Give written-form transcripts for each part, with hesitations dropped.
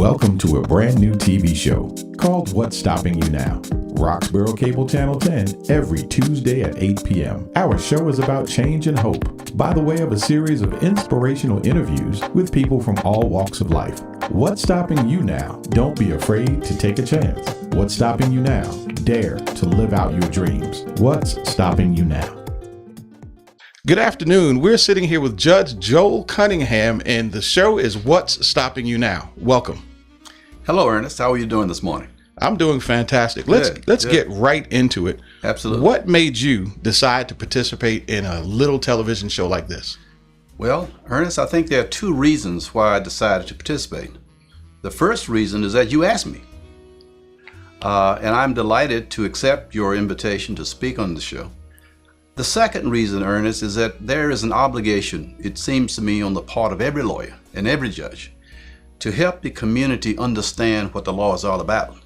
Welcome to a brand new TV show called What's Stopping You Now? Roxborough Cable Channel 10 every Tuesday at 8 p.m. Our show is about change and hope by the way of a series of inspirational interviews with people from all walks of life. What's stopping you now? Don't be afraid to take a chance. What's stopping you now? Dare to live out your dreams. What's stopping you now? Good afternoon. We're sitting here with Judge Joel Cunningham, and the show is What's Stopping You Now? Welcome. Hello, Ernest. How are you doing this morning? I'm doing fantastic. Let's get right into it. Absolutely. What made you decide to participate in a little television show like this? Well, Ernest, I think there are two reasons why I decided to participate. The first reason is that you asked me. And I'm delighted to accept your invitation to speak on the show. The second reason, Ernest, is that there is an obligation, it seems to me, on the part of every lawyer and every judge to help the community understand what the law is all about.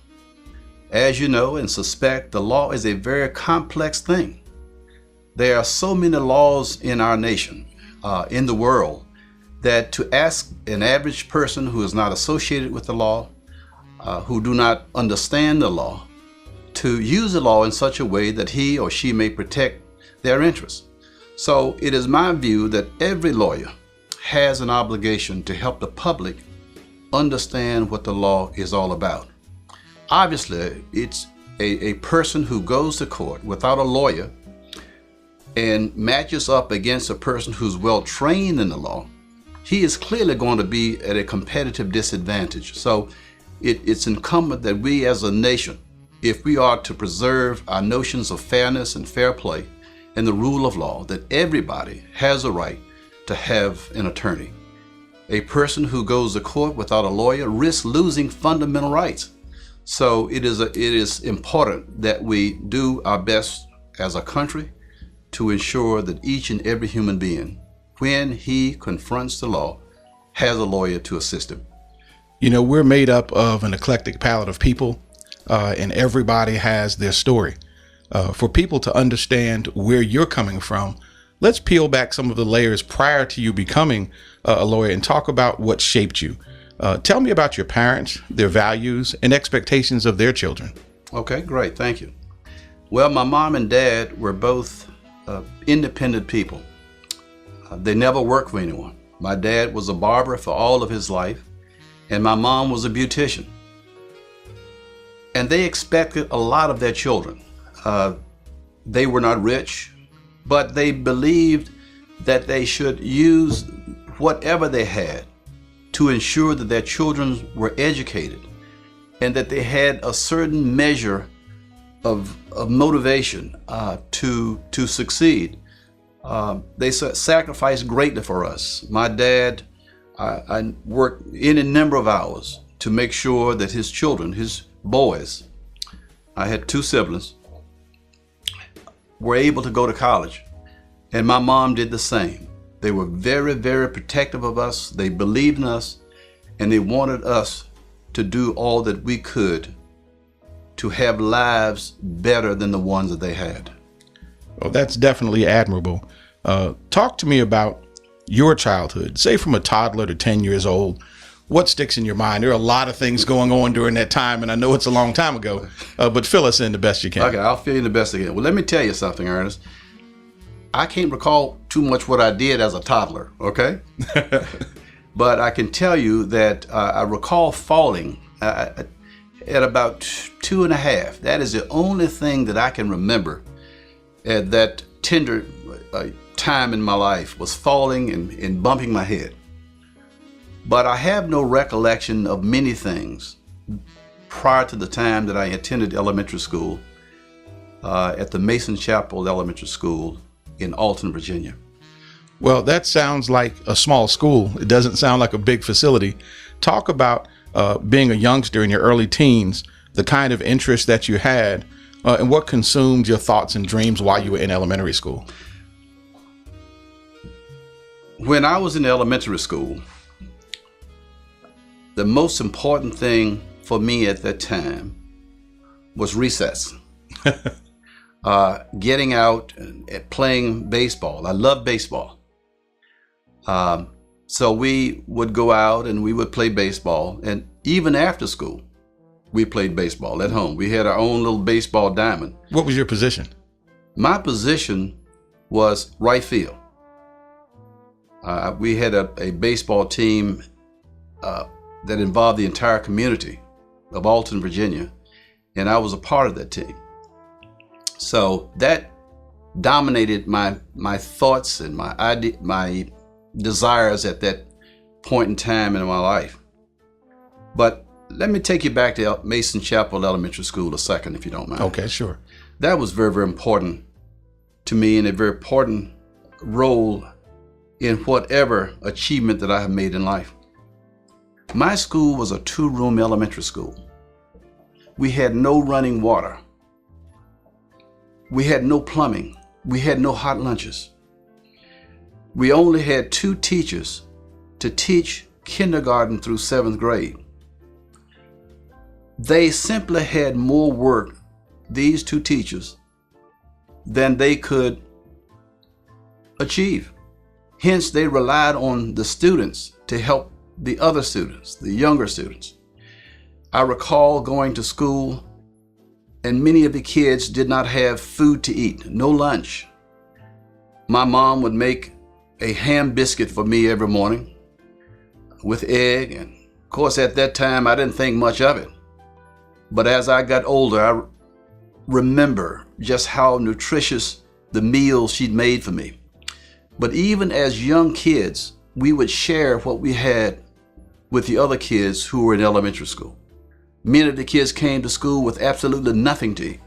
As you know and suspect, the law is a very complex thing. There are so many laws in our nation, in the world, that to ask an average person who is not associated with the law, who do not understand the law, to use the law in such a way that he or she may protect their interests. So it is my view that every lawyer has an obligation to help the public understand what the law is all about. Obviously, it's a person who goes to court without a lawyer and matches up against a person who's well trained in the law. He is clearly going to be at a competitive disadvantage. So it's incumbent that we as a nation, if we are to preserve our notions of fairness and fair play and the rule of law, that everybody has a right to have an attorney. A person who goes to court without a lawyer risks losing fundamental rights. So it is important that we do our best as a country to ensure that each and every human being, when he confronts the law, has a lawyer to assist him. You know, we're made up of an eclectic palette of people, and everybody has their story. For people to understand where you're coming from, let's peel back some of the layers prior to you becoming a lawyer and talk about what shaped you. Tell me about your parents, their values, and expectations of their children. Okay, great. Thank you. Well, my mom and dad were both independent people. They never worked for anyone. My dad was a barber for all of his life, and my mom was a beautician. And they expected a lot of their children. They were not rich, but they believed that they should use whatever they had to ensure that their children were educated and that they had a certain measure of motivation to succeed. They sacrificed greatly for us. My dad, I worked any number of hours to make sure that his children, his boys, I had two siblings, were able to go to college. And my mom did the same. They were very, very protective of us. They believed in us, and they wanted us to do all that we could to have lives better than the ones that they had. Well, that's definitely admirable. Talk to me about your childhood, say from a toddler to 10 years old. What sticks in your mind? There are a lot of things going on during that time, and I know it's a long time ago, but fill us in the best you can. Okay, I'll fill you in the best I can. Well, let me tell you something, Ernest. I can't recall too much what I did as a toddler, okay? But I can tell you that I recall falling at about 2.5. That is the only thing that I can remember at that tender time in my life, was falling and bumping my head. But I have no recollection of many things prior to the time that I attended elementary school at the Mason Chapel Elementary School in Alton, Virginia. Well, that sounds like a small school. It doesn't sound like a big facility. Talk about being a youngster in your early teens, the kind of interest that you had, and what consumed your thoughts and dreams while you were in elementary school. When I was in elementary school, the most important thing for me at that time was recess. Getting out and playing baseball. I love baseball. So we would go out and we would play baseball. And even after school, we played baseball at home. We had our own little baseball diamond. What was your position? My position was right field. We had a baseball team that involved the entire community of Alton, Virginia, and I was a part of that team. So that dominated my thoughts and my desires at that point in time in my life. But let me take you back to Mason Chapel Elementary School a second, if you don't mind. Okay, sure. That was very, very important to me and a very important role in whatever achievement that I have made in life. My school was a 2-room elementary school. We had no running water. We had no plumbing. We had no hot lunches. We only had 2 teachers to teach kindergarten through 7th grade. They simply had more work, these 2 teachers, than they could achieve. Hence, they relied on the students to help the other students, the younger students. I recall going to school and many of the kids did not have food to eat, no lunch. My mom would make a ham biscuit for me every morning with egg, and of course at that time I didn't think much of it. But as I got older, I remember just how nutritious the meals she'd made for me. But even as young kids, we would share what we had with the other kids who were in elementary school. Many of the kids came to school with absolutely nothing to eat.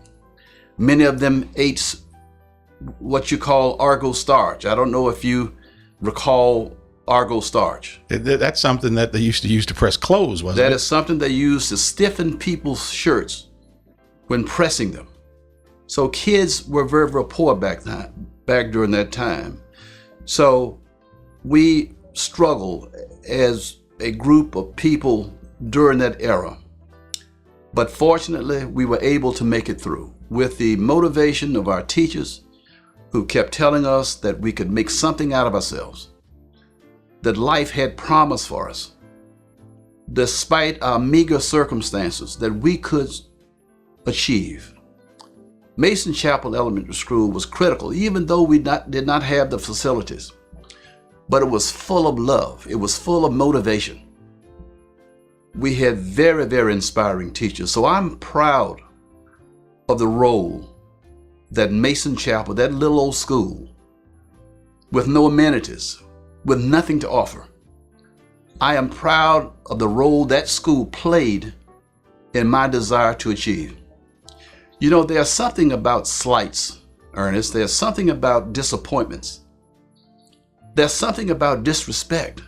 Many of them ate what you call Argo starch. I don't know if you recall Argo starch. That's something that they used to use to press clothes, wasn't it? That is something they used to stiffen people's shirts when pressing them. So kids were very, very poor back during that time. So we struggled as a group of people during that era. But fortunately, we were able to make it through with the motivation of our teachers who kept telling us that we could make something out of ourselves, that life had promise for us, despite our meager circumstances, that we could achieve. Mason Chapel Elementary School was critical, even though we did not have the facilities, but it was full of love. It was full of motivation. We had very, very inspiring teachers. So I'm proud of the role that Mason Chapel, that little old school, with no amenities, with nothing to offer, I am proud of the role that school played in my desire to achieve. You know, there's something about slights, Ernest. There's something about disappointments. There's something about disrespect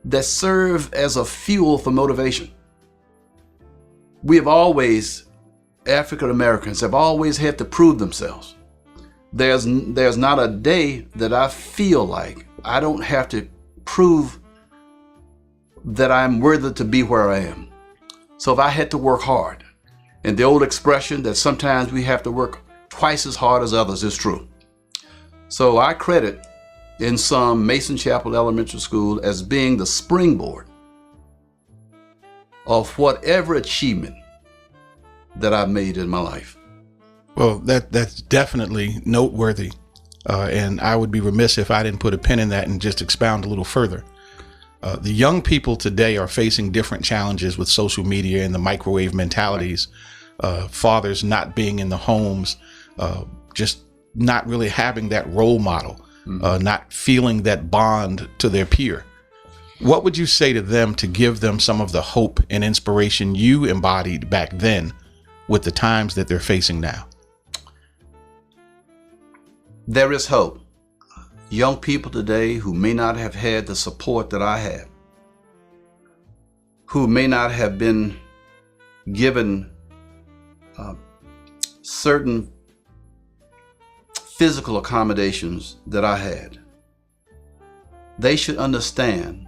that serve as a fuel for motivation. We have always, African Americans have always had to prove themselves. There's not a day that I feel like I don't have to prove that I'm worthy to be where I am. So if I had to work hard, and the old expression that sometimes we have to work twice as hard as others is true. So I credit in some Mason Chapel Elementary School as being the springboard of whatever achievement that I've made in my life. Well, that's definitely noteworthy. And I would be remiss if I didn't put a pin in that and just expound a little further. The young people today are facing different challenges with social media and the microwave mentalities, fathers not being in the homes, just not really having that role model, not feeling that bond to their peer. What would you say to them to give them some of the hope and inspiration you embodied back then with the times that they're facing now? There is hope. Young people today who may not have had the support that I had, who may not have been given certain physical accommodations that I had, they should understand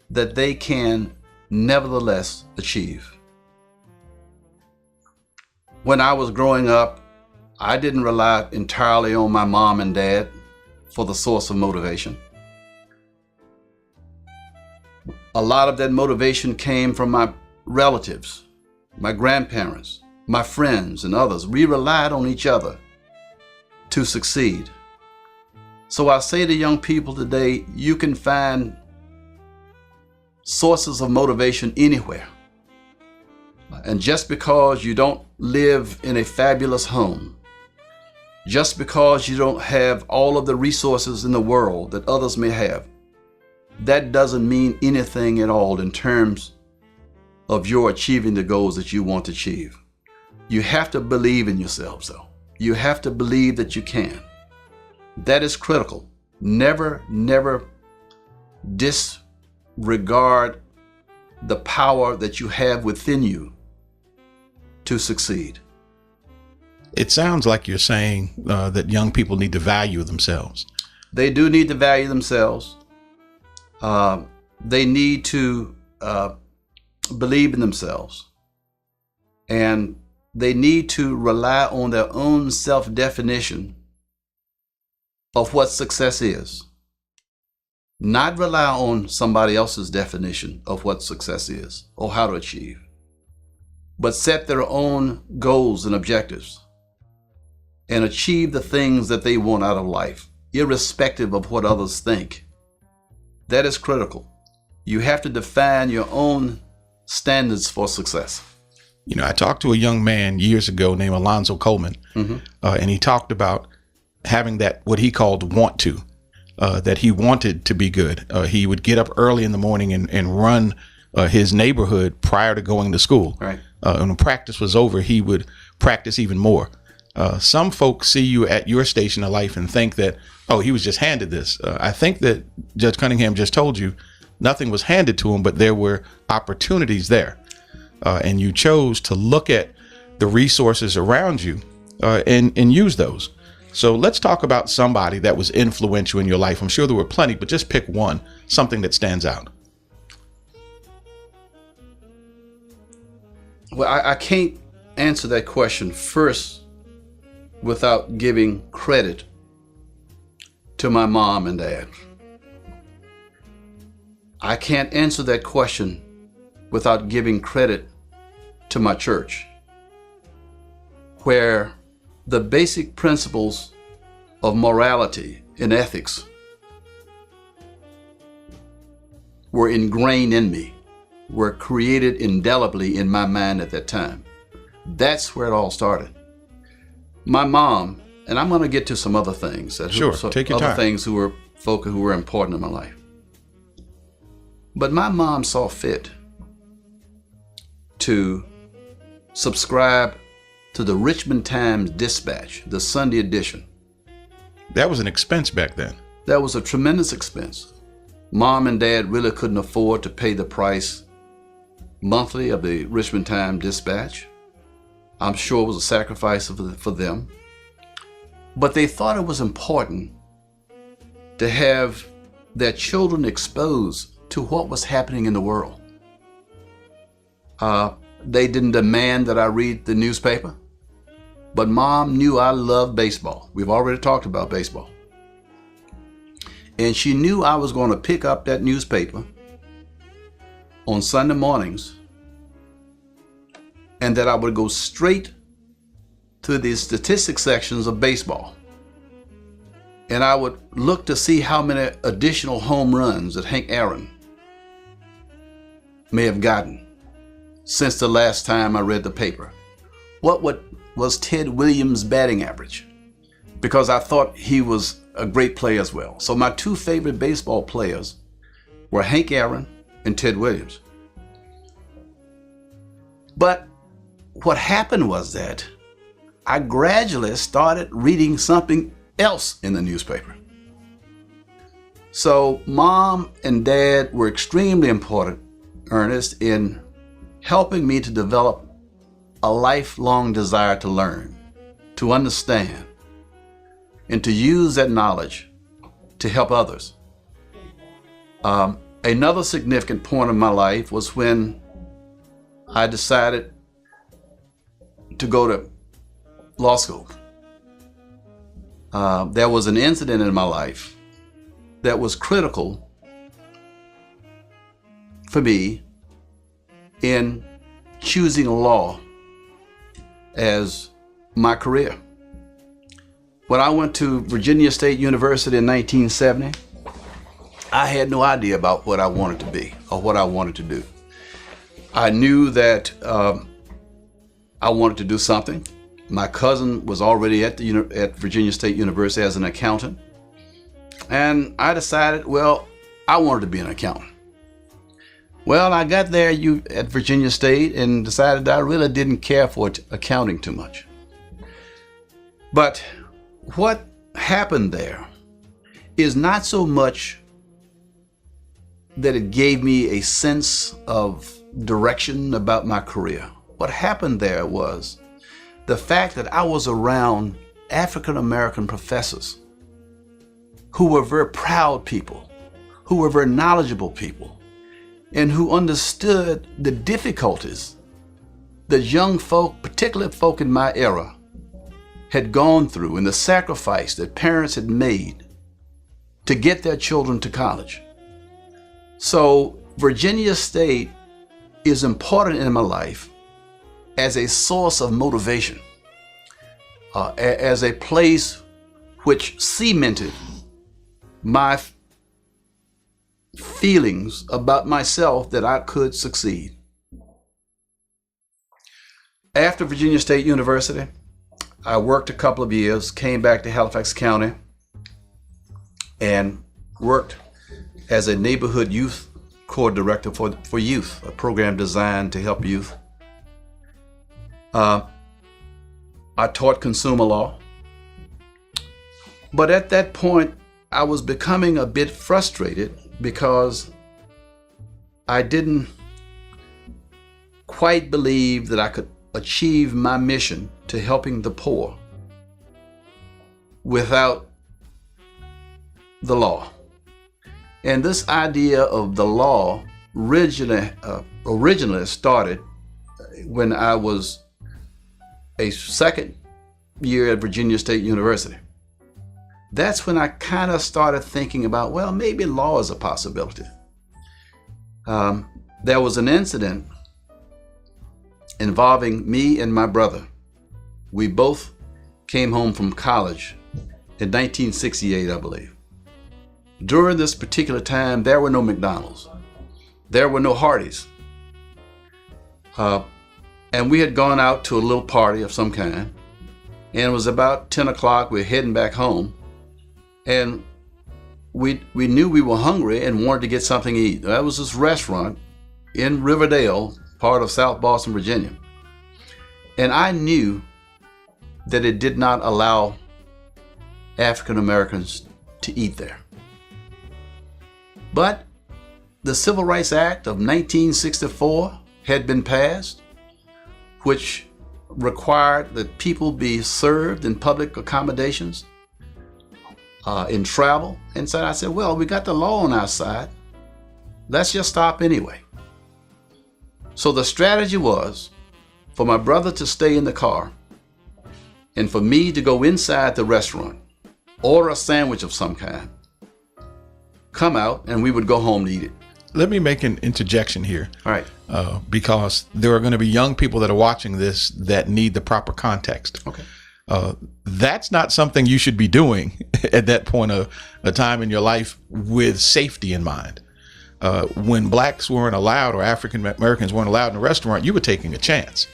that they can nevertheless achieve. When I was growing up, I didn't rely entirely on my mom and dad for the source of motivation. A lot of that motivation came from my relatives, my grandparents, my friends, and others. We relied on each other to succeed. So I say to young people today, you can find sources of motivation anywhere. And just because you don't live in a fabulous home, just because you don't have all of the resources in the world that others may have, that doesn't mean anything at all in terms of your achieving the goals that you want to achieve. You have to believe in yourselves, though. You have to believe that you can. That is critical. Never disregard the power that you have within you to succeed. It sounds like you're saying that young people need to value themselves. They do need to value themselves. They need to believe in themselves. And they need to rely on their own self-definition of what success is. Not rely on somebody else's definition of what success is or how to achieve, but set their own goals and objectives and achieve the things that they want out of life, irrespective of what others think. That is critical. You have to define your own standards for success. You know, I talked to a young man years ago named Alonzo Coleman, and he talked about having that, what he called want to, that he wanted to be good. He would get up early in the morning and run his neighborhood prior to going to school. Right. And when practice was over, he would practice even more. Some folks see you at your station of life and think that, oh, he was just handed this. I think that Judge Cunningham just told you nothing was handed to him, but there were opportunities there. And you chose to look at the resources around you and use those. So let's talk about somebody that was influential in your life. I'm sure there were plenty, but just pick one, something that stands out. Well, I can't answer that question first without giving credit to my mom and dad. I can't answer that question without giving credit to my church, where the basic principles of morality and ethics were ingrained in me, were created indelibly in my mind at that time. That's where it all started. My mom, and I'm going to get to some other things. Take your time. Things who were important in my life. But my mom saw fit to subscribe to the Richmond Times-Dispatch, the Sunday edition. That was an expense back then. That was a tremendous expense. Mom and Dad really couldn't afford to pay the price monthly of the Richmond Times-Dispatch. I'm sure it was a sacrifice for them. But they thought it was important to have their children exposed to what was happening in the world. They didn't demand that I read the newspaper, but Mom knew I loved baseball. We've already talked about baseball. And she knew I was going to pick up that newspaper on Sunday mornings and that I would go straight to the statistics sections of baseball. And I would look to see how many additional home runs that Hank Aaron may have gotten since the last time I read the paper. What was Ted Williams' batting average? Because I thought he was a great player as well. So my two favorite baseball players were Hank Aaron and Ted Williams. But what happened was that I gradually started reading something else in the newspaper. So Mom and Dad were extremely important, Ernest, in helping me to develop a lifelong desire to learn, to understand, and to use that knowledge to help others. Another significant point in my life was when I decided to go to law school. There was an incident in my life that was critical for me in choosing law as my career. When I went to Virginia State University in 1970, I had no idea about what I wanted to be or what I wanted to do. I knew that I wanted to do something. My cousin was already at Virginia State University as an accountant. And I decided, well, I wanted to be an accountant. Well, I got there at Virginia State and decided I really didn't care for accounting too much. But what happened there is not so much that it gave me a sense of direction about my career. What happened there was the fact that I was around African American professors who were very proud people, who were very knowledgeable people, and who understood the difficulties that young folk, particularly folk in my era, had gone through and the sacrifice that parents had made to get their children to college. So Virginia State is important in my life as a source of motivation, as a place which cemented my feelings about myself that I could succeed. After Virginia State University, I worked a couple of years, came back to Halifax County, and worked as a neighborhood youth corps director for youth, a program designed to help youth. I taught consumer law, but at that point, I was becoming a bit frustrated because I didn't quite believe that I could achieve my mission to helping the poor without the law. And this idea of the law originally started when I was a second year at Virginia State University. That's when I kind of started thinking about, well, maybe law is a possibility. There was an incident involving me and my brother. We both came home from college in 1968, I believe. During this particular time, there were no McDonald's. There were no Hardee's. And we had gone out to a little party of some kind. And it was about 10 o'clock. We were heading back home. And we knew we were hungry and wanted to get something to eat. That was this restaurant in Riverdale, part of South Boston, Virginia. And I knew that it did not allow African Americans to eat there. But the Civil Rights Act of 1964 had been passed, which required that people be served in public accommodations, in travel. And so I said, well, we got the law on our side. Let's just stop anyway. So the strategy was for my brother to stay in the car and for me to go inside the restaurant, order a sandwich of some kind, come out, and we would go home to eat it. Let me make an interjection here. All right. Because there are going to be young people that are watching this that need the proper context. Okay. That's not something you should be doing at that point of a time in your life with safety in mind. When blacks weren't allowed or African Americans weren't allowed in a restaurant, you were taking a chance.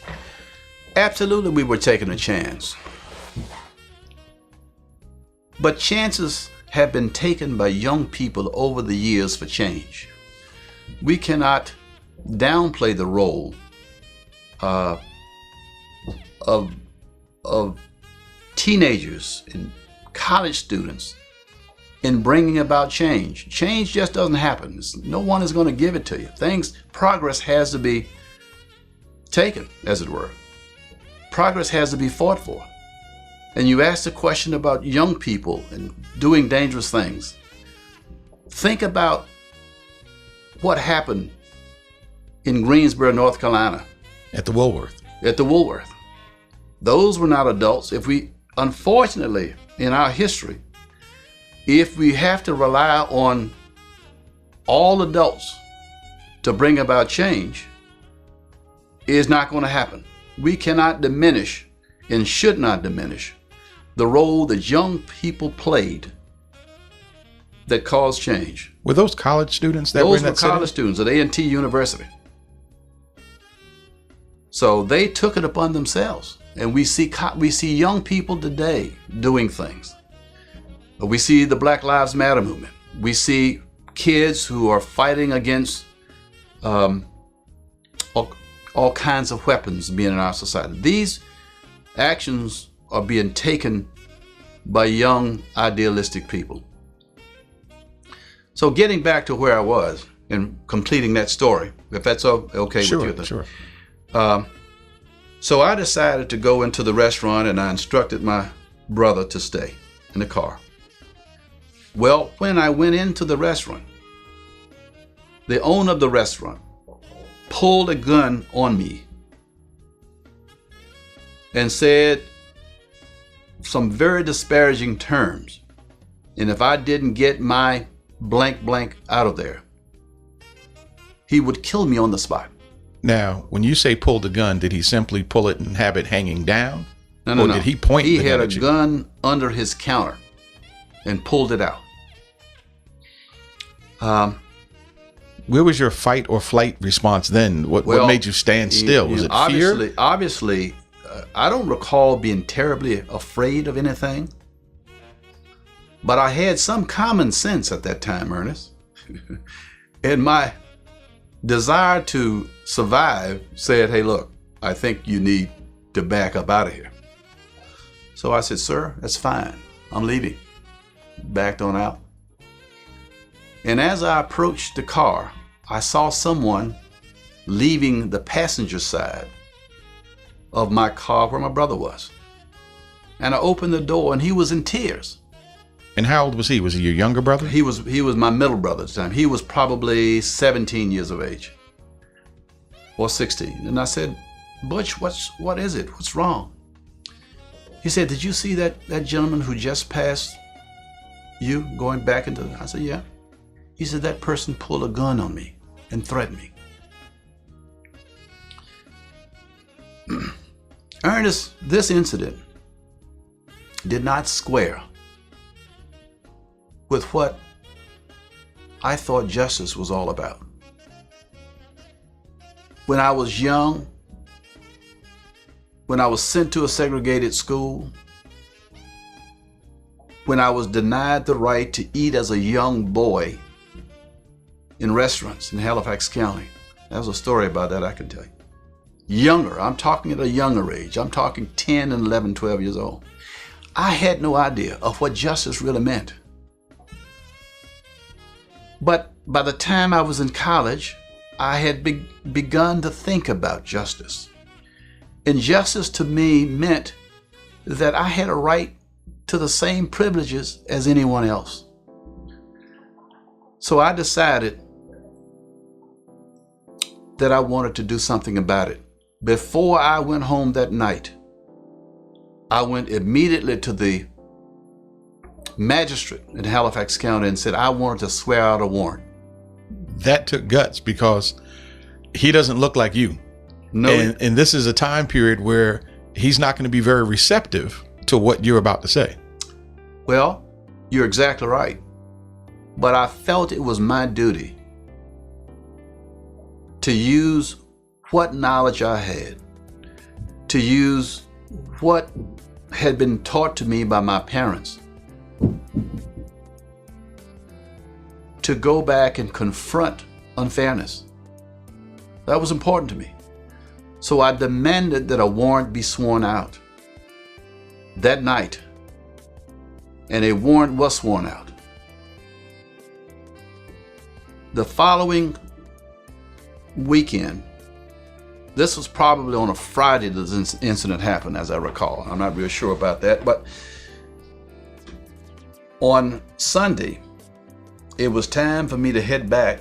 Absolutely, we were taking a chance. But chances have been taken by young people over the years for change. We cannot downplay the role of teenagers and college students in bringing about change. Change just doesn't happen. No one is going to give it to you. Progress has to be taken, as it were. Progress has to be fought for. And you asked a question about young people and doing dangerous things. Think about what happened in Greensboro, North Carolina. At the Woolworth. Those were not adults. Unfortunately, in our history, if we have to rely on all adults to bring about change is not going to happen. We cannot diminish and should not diminish the role that young people played that caused change. Were those college students that were in that Those were college students at A&T University. So they took it upon themselves. And we see young people today doing things. We see the Black Lives Matter movement. We see kids who are fighting against all kinds of weapons being in our society. These actions are being taken by young, idealistic people. So getting back to where I was and completing that story, if that's okay Sure, with you. sure. So I decided to go into the restaurant and I instructed my brother to stay in the car. Well, when I went into the restaurant, the owner of the restaurant pulled a gun on me and said some very disparaging terms. And if I didn't get my blank blank out of there, he would kill me on the spot. Now, when you say pull the gun, did he simply pull it and have it hanging down? No. Or did he point the gun He had at a you? gun under his counter and pulled it out. Where was your fight or flight response then? What made you stand still? Was it fear? Obviously, I don't recall being terribly afraid of anything, but I had some common sense at that time, Ernest. And my desire to survive said, hey, look, I think you need to back up out of here. So I said, sir, that's fine. I'm leaving. Backed on out. And as I approached the car, I saw someone leaving the passenger side of my car where my brother was. And I opened the door and he was in tears. And how old was he? Was he your younger brother? He was my middle brother at the time. He was probably 17 years of age or 16. And I said, Butch, what is it? What's wrong? He said, did you see that gentleman who just passed you going back into I said, yeah. He said, that person pulled a gun on me and threatened me. Ernest, this incident did not square with what I thought justice was all about. When I was young, when I was sent to a segregated school, when I was denied the right to eat as a young boy in restaurants in Halifax County. There's a story about that I can tell you. Younger, I'm talking at a younger age. I'm talking 10 and 11, 12 years old. I had no idea of what justice really meant. But by the time I was in college, I had begun to think about justice. And justice to me meant that I had a right to the same privileges as anyone else. So I decided that I wanted to do something about it. Before I went home that night, I went immediately to the magistrate in Halifax County and said I wanted to swear out a warrant. That took guts because he doesn't look like you. No. And this is a time period where he's not going to be very receptive to what you're about to say. Well, you're exactly right. But I felt it was my duty to use what knowledge I had, to use what had been taught to me by my parents, to go back and confront unfairness. That was important to me. So I demanded that a warrant be sworn out that night, and a warrant was sworn out. The following weekend, this was probably on a Friday that this incident happened, as I recall. I'm not real sure about that, but on Sunday, it was time for me to head back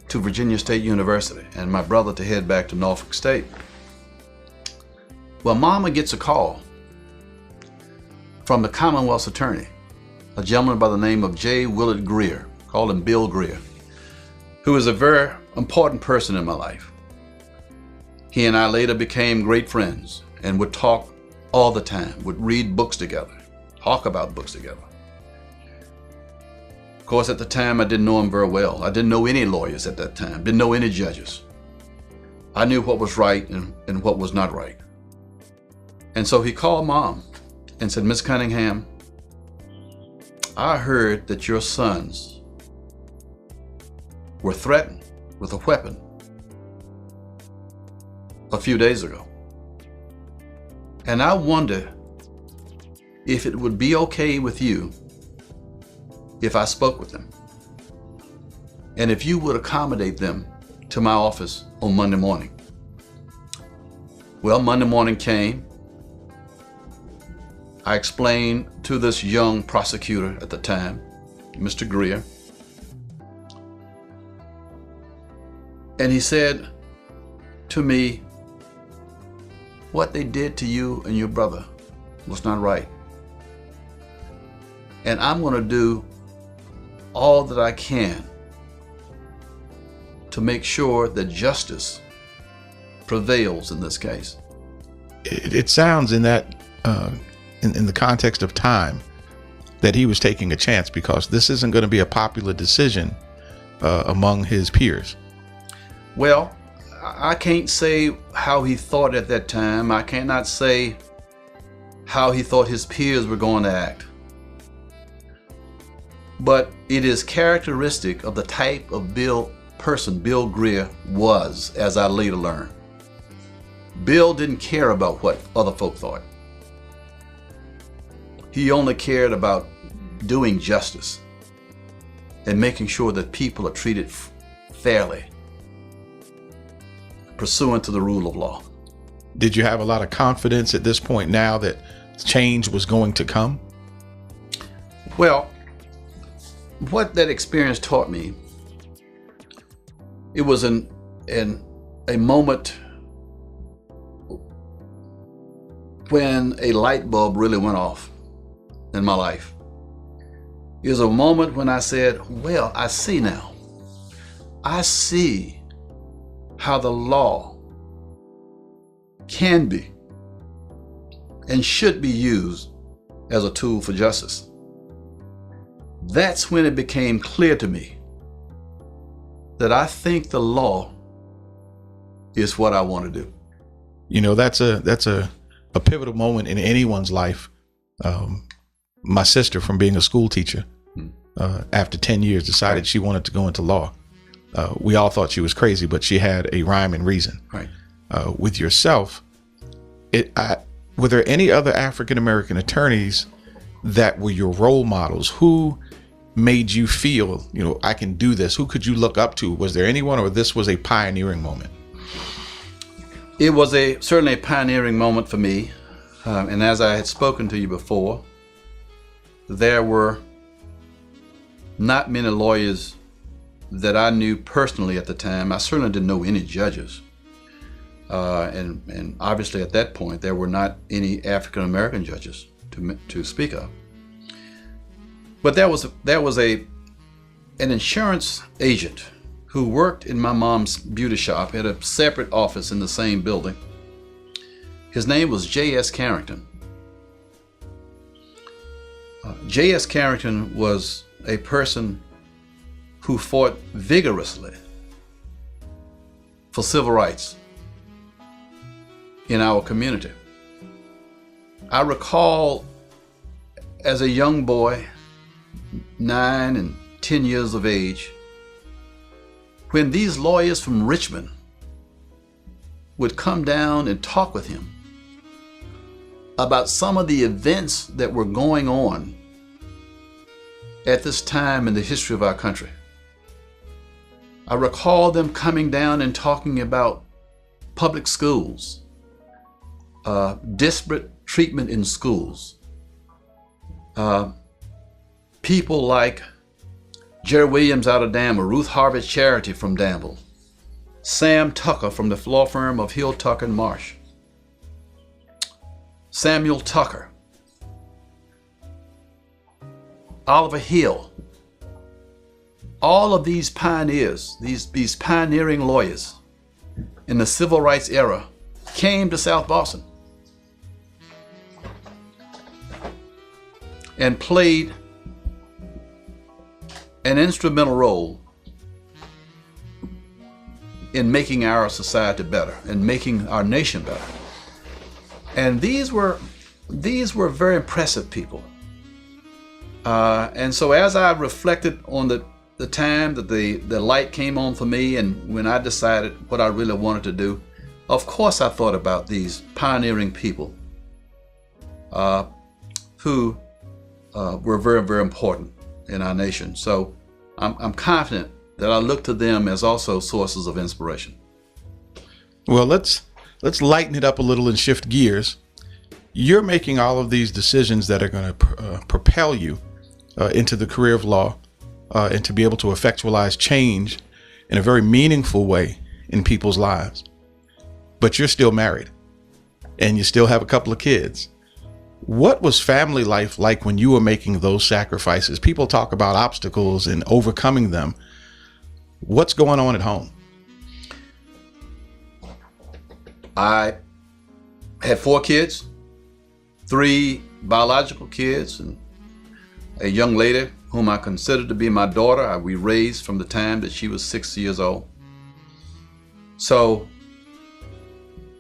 to Virginia State University and my brother to head back to Norfolk State. Well, Mama gets a call from the Commonwealth's attorney, a gentleman by the name of J. Willard Greer, called him Bill Greer, who is a very important person in my life. He and I later became great friends and would talk all the time, would read books together, talk about books together. Of course, at the time, I didn't know him very well. I didn't know any lawyers at that time, didn't know any judges. I knew what was right and what was not right. And so he called Mom and said, "Miss Cunningham, I heard that your sons were threatened with a weapon a few days ago. And I wonder if it would be okay with you if I spoke with them, and if you would accommodate them to my office on Monday morning." Well, Monday morning came. I explained to this young prosecutor at the time, Mr. Greer, and he said to me, "What they did to you and your brother was not right. And I'm going to do all that I can to make sure that justice prevails in this case." It sounds in that, in the context of time, that he was taking a chance, because this isn't going to be a popular decision among his peers. Well, I can't say how he thought at that time. I cannot say how he thought his peers were going to act. But it is characteristic of the type of person Bill Greer was, as I later learned. Bill didn't care about what other folk thought. He only cared about doing justice and making sure that people are treated fairly, pursuant to the rule of law. Did you have a lot of confidence at this point now that change was going to come? Well, what that experience taught me, it was in a moment when a light bulb really went off in my life. It was a moment when I said, well, I see now. I see how the law can be and should be used as a tool for justice. That's when it became clear to me that I think the law is what I want to do. You know, that's a pivotal moment in anyone's life. My sister, from being a school teacher, after 10 years decided she wanted to go into law. We all thought she was crazy, but she had a rhyme and reason. Right. With yourself, were there any other African-American attorneys that were your role models? Who made you feel, I can do this? Who could you look up to? Was there anyone, or this was a pioneering moment? It was certainly a pioneering moment for me. And as I had spoken to you before, there were not many lawyers that I knew personally at the time. I certainly didn't know any judges. And obviously at that point, there were not any African-American judges to speak of. But there was an insurance agent who worked in my mom's beauty shop at a separate office in the same building. His name was J.S. Carrington. J.S. Carrington was a person who fought vigorously for civil rights in our community. I recall as a young boy, 9 and 10 years of age, when these lawyers from Richmond would come down and talk with him about some of the events that were going on at this time in the history of our country. I recall them coming down and talking about public schools, disparate treatment in schools, people like Jerry Williams out of Danville, Ruth Harvest Charity from Danville, Sam Tucker from the law firm of Hill, Tucker and Marsh, Samuel Tucker, Oliver Hill, all of these pioneers, these pioneering lawyers in the civil rights era came to South Boston and played an instrumental role in making our society better and making our nation better. And these were very impressive people. And so as I reflected on the time that the light came on for me, and when I decided what I really wanted to do, of course I thought about these pioneering people who were very, very important in our nation. So I'm confident that I look to them as also sources of inspiration. Well, let's lighten it up a little and shift gears. You're making all of these decisions that are going to propel you into the career of law and to be able to effectualize change in a very meaningful way in people's lives. But you're still married and you still have a couple of kids. What was family life like when you were making those sacrifices? People talk about obstacles and overcoming them. What's going on at home? I had 4 kids, 3 biological kids, and a young lady whom I considered to be my daughter. We raised from the time that she was 6 years old. So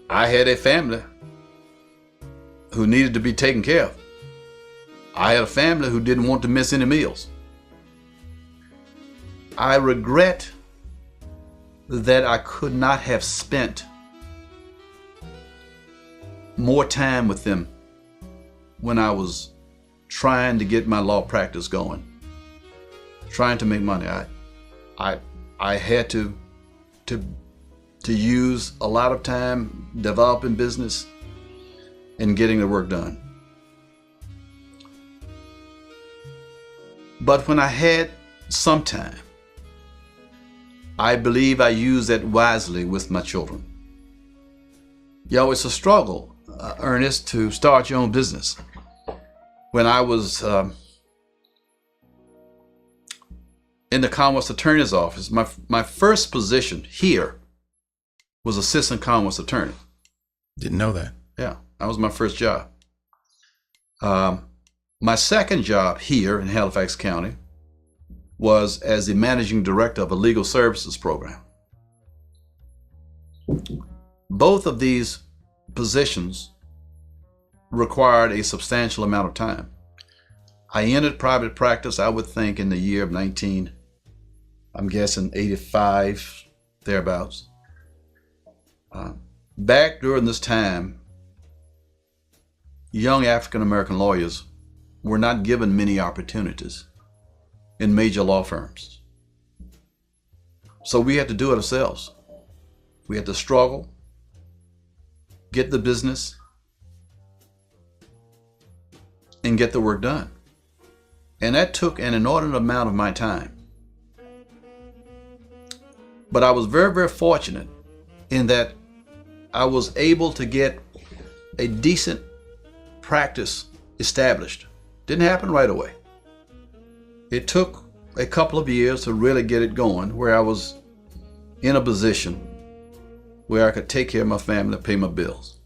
I had a family who needed to be taken care of. I had a family who didn't want to miss any meals. I regret that I could not have spent more time with them when I was trying to get my law practice going, trying to make money. I had to use a lot of time developing business and getting the work done. But when I had some time, I believe I used that wisely with my children. It's a struggle, Ernest, to start your own business. When I was in the Commonwealth Attorney's office, my first position here was assistant Commonwealth Attorney. Didn't know that. Yeah, that was my first job. My second job here in Halifax County was as the managing director of a legal services program. Both of these positions required a substantial amount of time. I entered private practice, I would think, in the year of 85, thereabouts. Back during this time, young African American lawyers were not given many opportunities in major law firms. So we had to do it ourselves. We had to struggle, get the business, and get the work done. And that took an inordinate amount of my time. But I was very, very fortunate in that I was able to get a decent practice established. Didn't happen right away. It took a couple of years to really get it going, where I was in a position where I could take care of my family and pay my bills.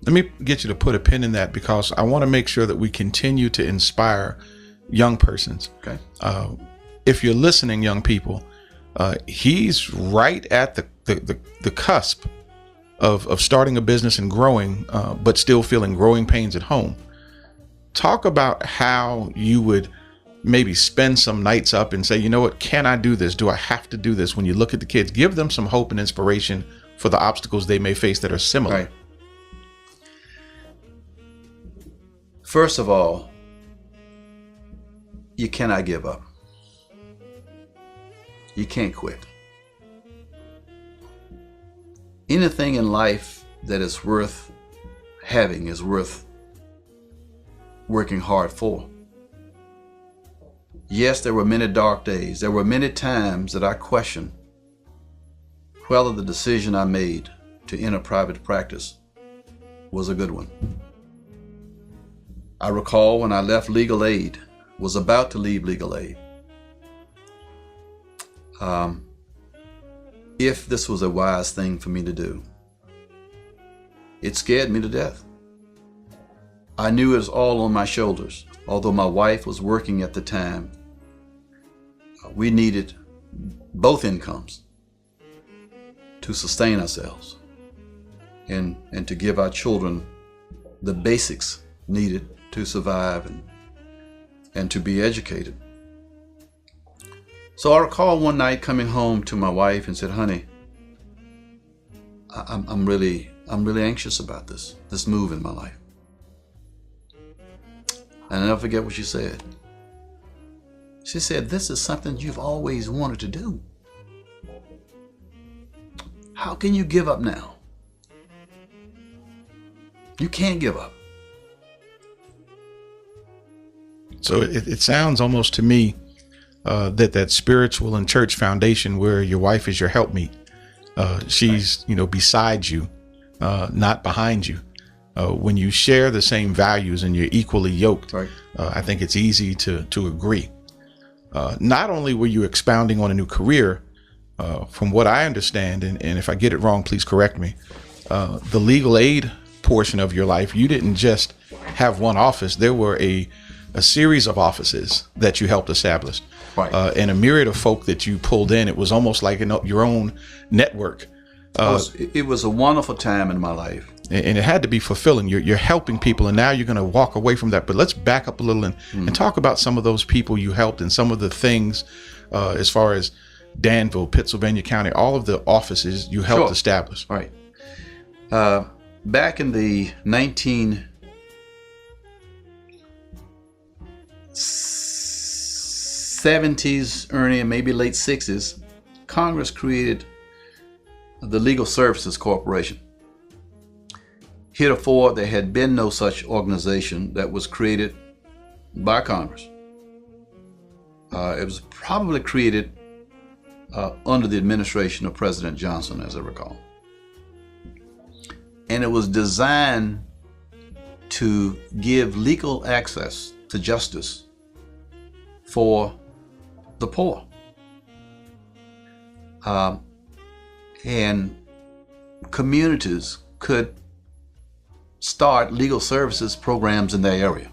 Let me get you to put a pin in that, because I want to make sure that we continue to inspire young persons. Okay. If you're listening, young people, he's right at the cusp of starting a business and growing, but still feeling growing pains at home. Talk about how you would maybe spend some nights up and say, you know what, can I do this? Do I have to do this? When you look at the kids, give them some hope and inspiration for the obstacles they may face that are similar. Right. First of all, you cannot give up. You can't quit. Anything in life that is worth having is worth working hard for. Yes, there were many dark days. There were many times that I questioned whether the decision I made to enter private practice was a good one. I recall when I left legal aid, was about to leave legal aid, if this was a wise thing for me to do. It scared me to death. I knew it was all on my shoulders. Although my wife was working at the time, we needed both incomes to sustain ourselves and to give our children the basics needed to survive and to be educated. So I recall one night coming home to my wife and said, "Honey, I'm really anxious about this move in my life." And I'll never forget what she said. She said, "This is something you've always wanted to do. How can you give up now? You can't give up." So it sounds almost to me that spiritual and church foundation where your wife is your helpmeet. She's, beside you, not behind you. When you share the same values and you're equally yoked, Right. I think it's easy to agree. Not only were you expounding on a new career, from what I understand, and if I get it wrong, please correct me, the legal aid portion of your life, you didn't just have one office. There were a series of offices that you helped establish, Right. And a myriad of folk that you pulled in. It was almost like your own network. It was a wonderful time in my life. And it had to be fulfilling. You're helping people, and now you're going to walk away from that. But let's back up a little and talk about some of those people you helped and some of the things as far as Danville, Pittsylvania County, all of the offices you helped Sure. establish. Right. Back in the 1970s, early and maybe late 60s, Congress created the Legal Services Corporation. Heretofore, there had been no such organization that was created by Congress. It was probably created under the administration of President Johnson, as I recall. And it was designed to give legal access to justice for the poor. And communities could start legal services programs in their area.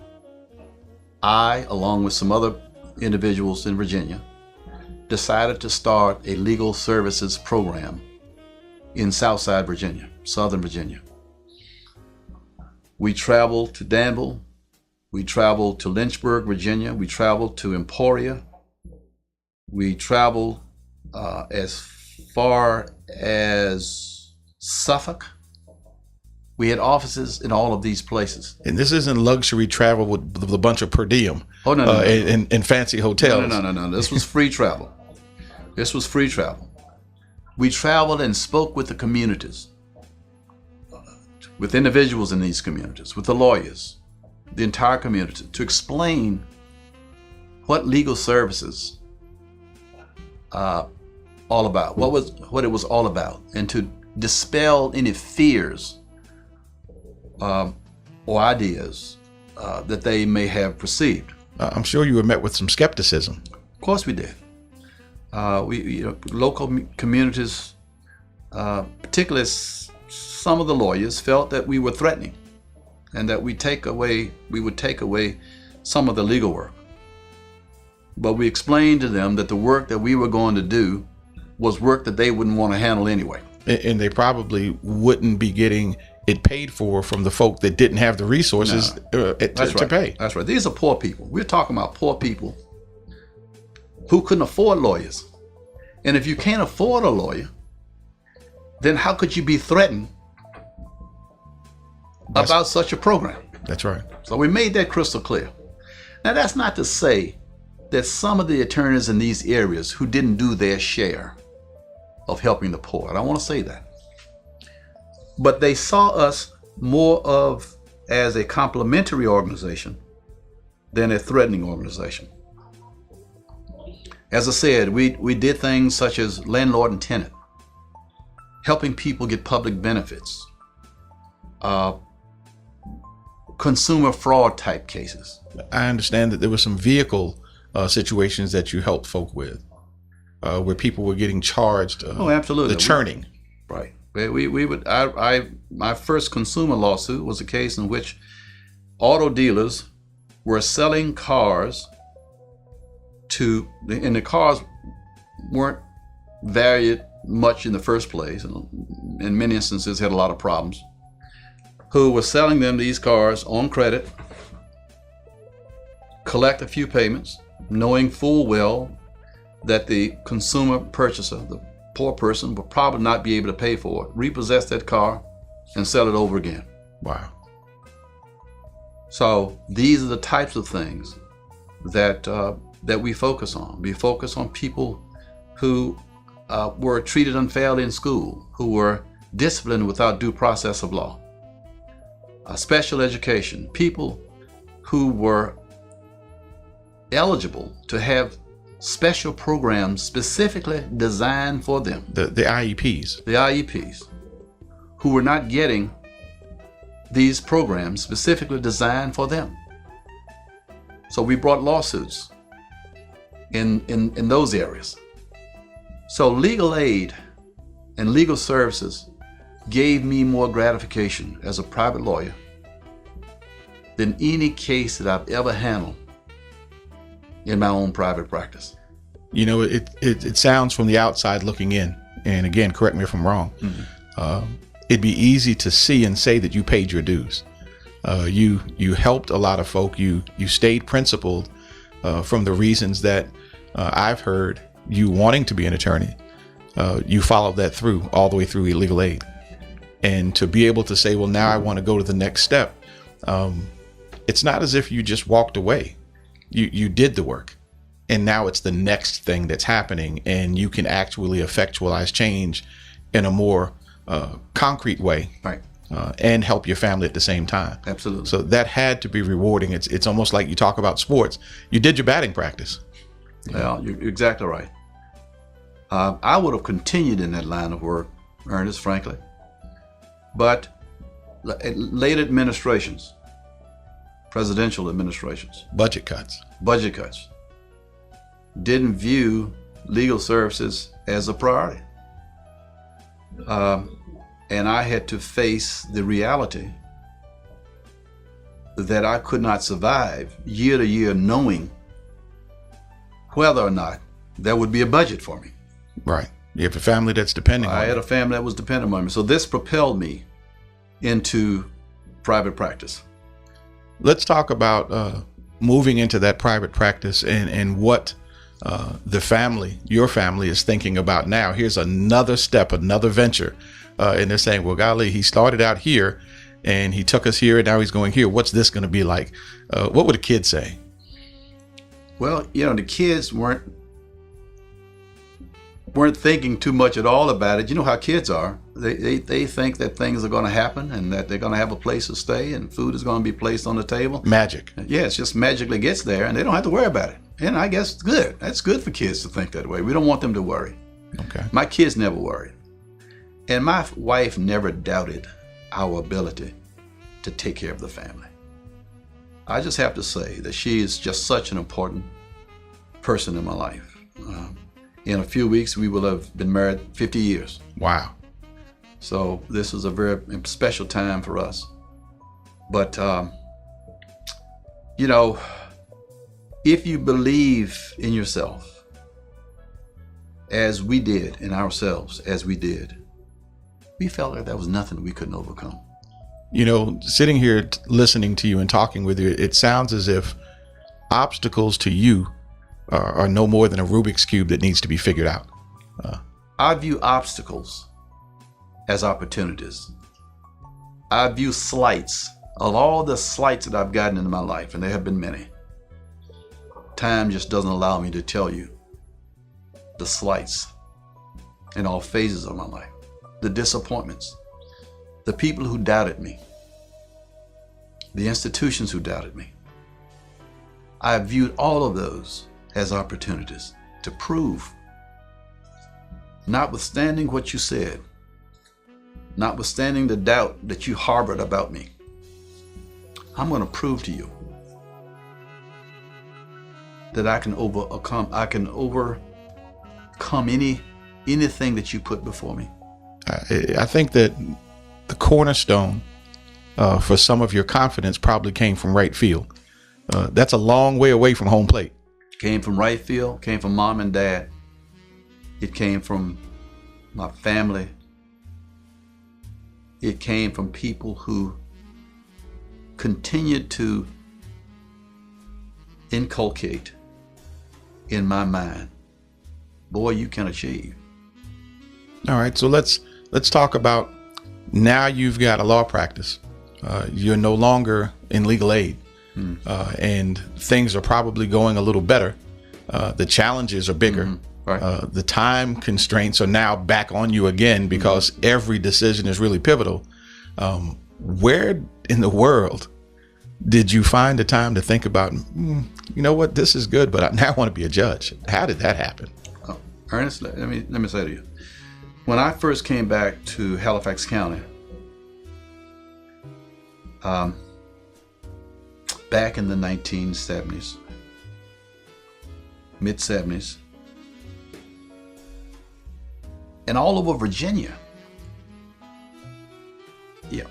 I, along with some other individuals in Virginia, decided to start a legal services program in Southside Virginia, Southern Virginia. We traveled to Danville, we traveled to Lynchburg, Virginia, we traveled to Emporia, we traveled as far as Suffolk. We had offices in all of these places. And this isn't luxury travel with a bunch of per diem No. and fancy hotels. No. This was free travel. This was free travel. We traveled and spoke with the communities, with individuals in these communities, with the lawyers, the entire community, to explain what legal services all about, what it was all about, and to dispel any fears or ideas that they may have perceived. I'm sure you were met with some skepticism. Of course we did. Local communities, particularly some of the lawyers, felt that we were threatening and that we would take away some of the legal work. But we explained to them that the work that we were going to do was work that they wouldn't want to handle anyway. And they probably wouldn't be getting it paid for from the folk that didn't have the resources to pay. That's right. These are poor people. We're talking about poor people who couldn't afford lawyers. And if you can't afford a lawyer, then how could you be threatened about such a program? That's right. So we made that crystal clear. Now, that's not to say that some of the attorneys in these areas who didn't do their share of helping the poor, I don't want to say that. But they saw us more of as a complementary organization than a threatening organization. As I said, we did things such as landlord and tenant, helping people get public benefits, consumer fraud type cases. I understand that there were some vehicle situations that you helped folk with. where people were getting charged. Oh, absolutely. The churning. Right. We would. My first consumer lawsuit was a case in which auto dealers were selling cars and the cars weren't valued much in the first place, and in many instances had a lot of problems, who were selling them these cars on credit, collect a few payments, knowing full well that the consumer purchaser, the poor person, will probably not be able to pay for it, repossess that car and sell it over again. Wow. So these are the types of things that we focus on. We focus on people who were treated unfairly in school, who were disciplined without due process of law. Special education, people who were eligible to have special programs specifically designed for them. The IEPs. The IEPs, who were not getting these programs specifically designed for them. So we brought lawsuits in those areas. So legal aid and legal services gave me more gratification as a private lawyer than any case that I've ever handled in my own private practice. You know, it sounds from the outside looking in, and again, correct me if I'm wrong, it'd be easy to see and say that you paid your dues. You helped a lot of folk. You stayed principled from the reasons that I've heard you wanting to be an attorney. You followed that through all the way through legal aid. And to be able to say, well, now I want to go to the next step. It's not as if you just walked away. You did the work. And now it's the next thing that's happening, and you can actually effectualize change in a more concrete way. Right. And help your family at the same time. Absolutely. So that had to be rewarding. It's almost like you talk about sports. You did your batting practice. Well, you're exactly right. I would have continued in that line of work, Ernest, frankly. But late administrations, presidential administrations, Budget cuts, didn't view legal services as a priority. And I had to face the reality that I could not survive year to year knowing whether or not there would be a budget for me. Right. You have a family that's depending on you. I had a family that was dependent on me. So this propelled me into private practice. Let's talk about moving into that private practice and what the family, your family, is thinking about now. Here's another step, another venture. And they're saying, well, golly, he started out here and he took us here and now he's going here. What's this going to be like? What would a kid say? Well, the kids weren't thinking too much at all about it. You know how kids are. They think that things are going to happen and that they're going to have a place to stay and food is going to be placed on the table. Magic. Yeah, it just magically gets there and they don't have to worry about it. And I guess it's good. That's good for kids to think that way. We don't want them to worry. Okay. My kids never worried. And my wife never doubted our ability to take care of the family. I just have to say that she is just such an important person in my life. In a few weeks, we will have been married 50 years. Wow. So this is a very special time for us. But, if you believe in yourself, as we did, in ourselves, as we did, we felt like there was nothing we couldn't overcome. Sitting here listening to you and talking with you, it sounds as if obstacles to you are no more than a Rubik's Cube that needs to be figured out. I view obstacles as opportunities. I view slights, of all the slights that I've gotten in my life, and there have been many. Time just doesn't allow me to tell you the slights in all phases of my life. The disappointments, the people who doubted me, the institutions who doubted me. I viewed all of those as opportunities to prove, notwithstanding what you said, notwithstanding the doubt that you harbored about me, I'm going to prove to you that I can overcome overcome anything that you put before me. I think that the cornerstone for some of your confidence probably came from right field. That's a long way away from home plate. Came from right field, came from mom and dad. It came from my family. It came from people who continued to inculcate in my mind, boy, you can achieve. All right, so let's talk about, now you've got a law practice. You're no longer in legal aid, and things are probably going a little better. The challenges are bigger. Right. The time constraints are now back on you again because every decision is really pivotal. Where in the world did you find the time to think about, you know what, this is good, but I now want to be a judge? How did that happen? Ernest, let me say to you, when I first came back to Halifax County, back in the 1970s, mid-70s, and all over Virginia,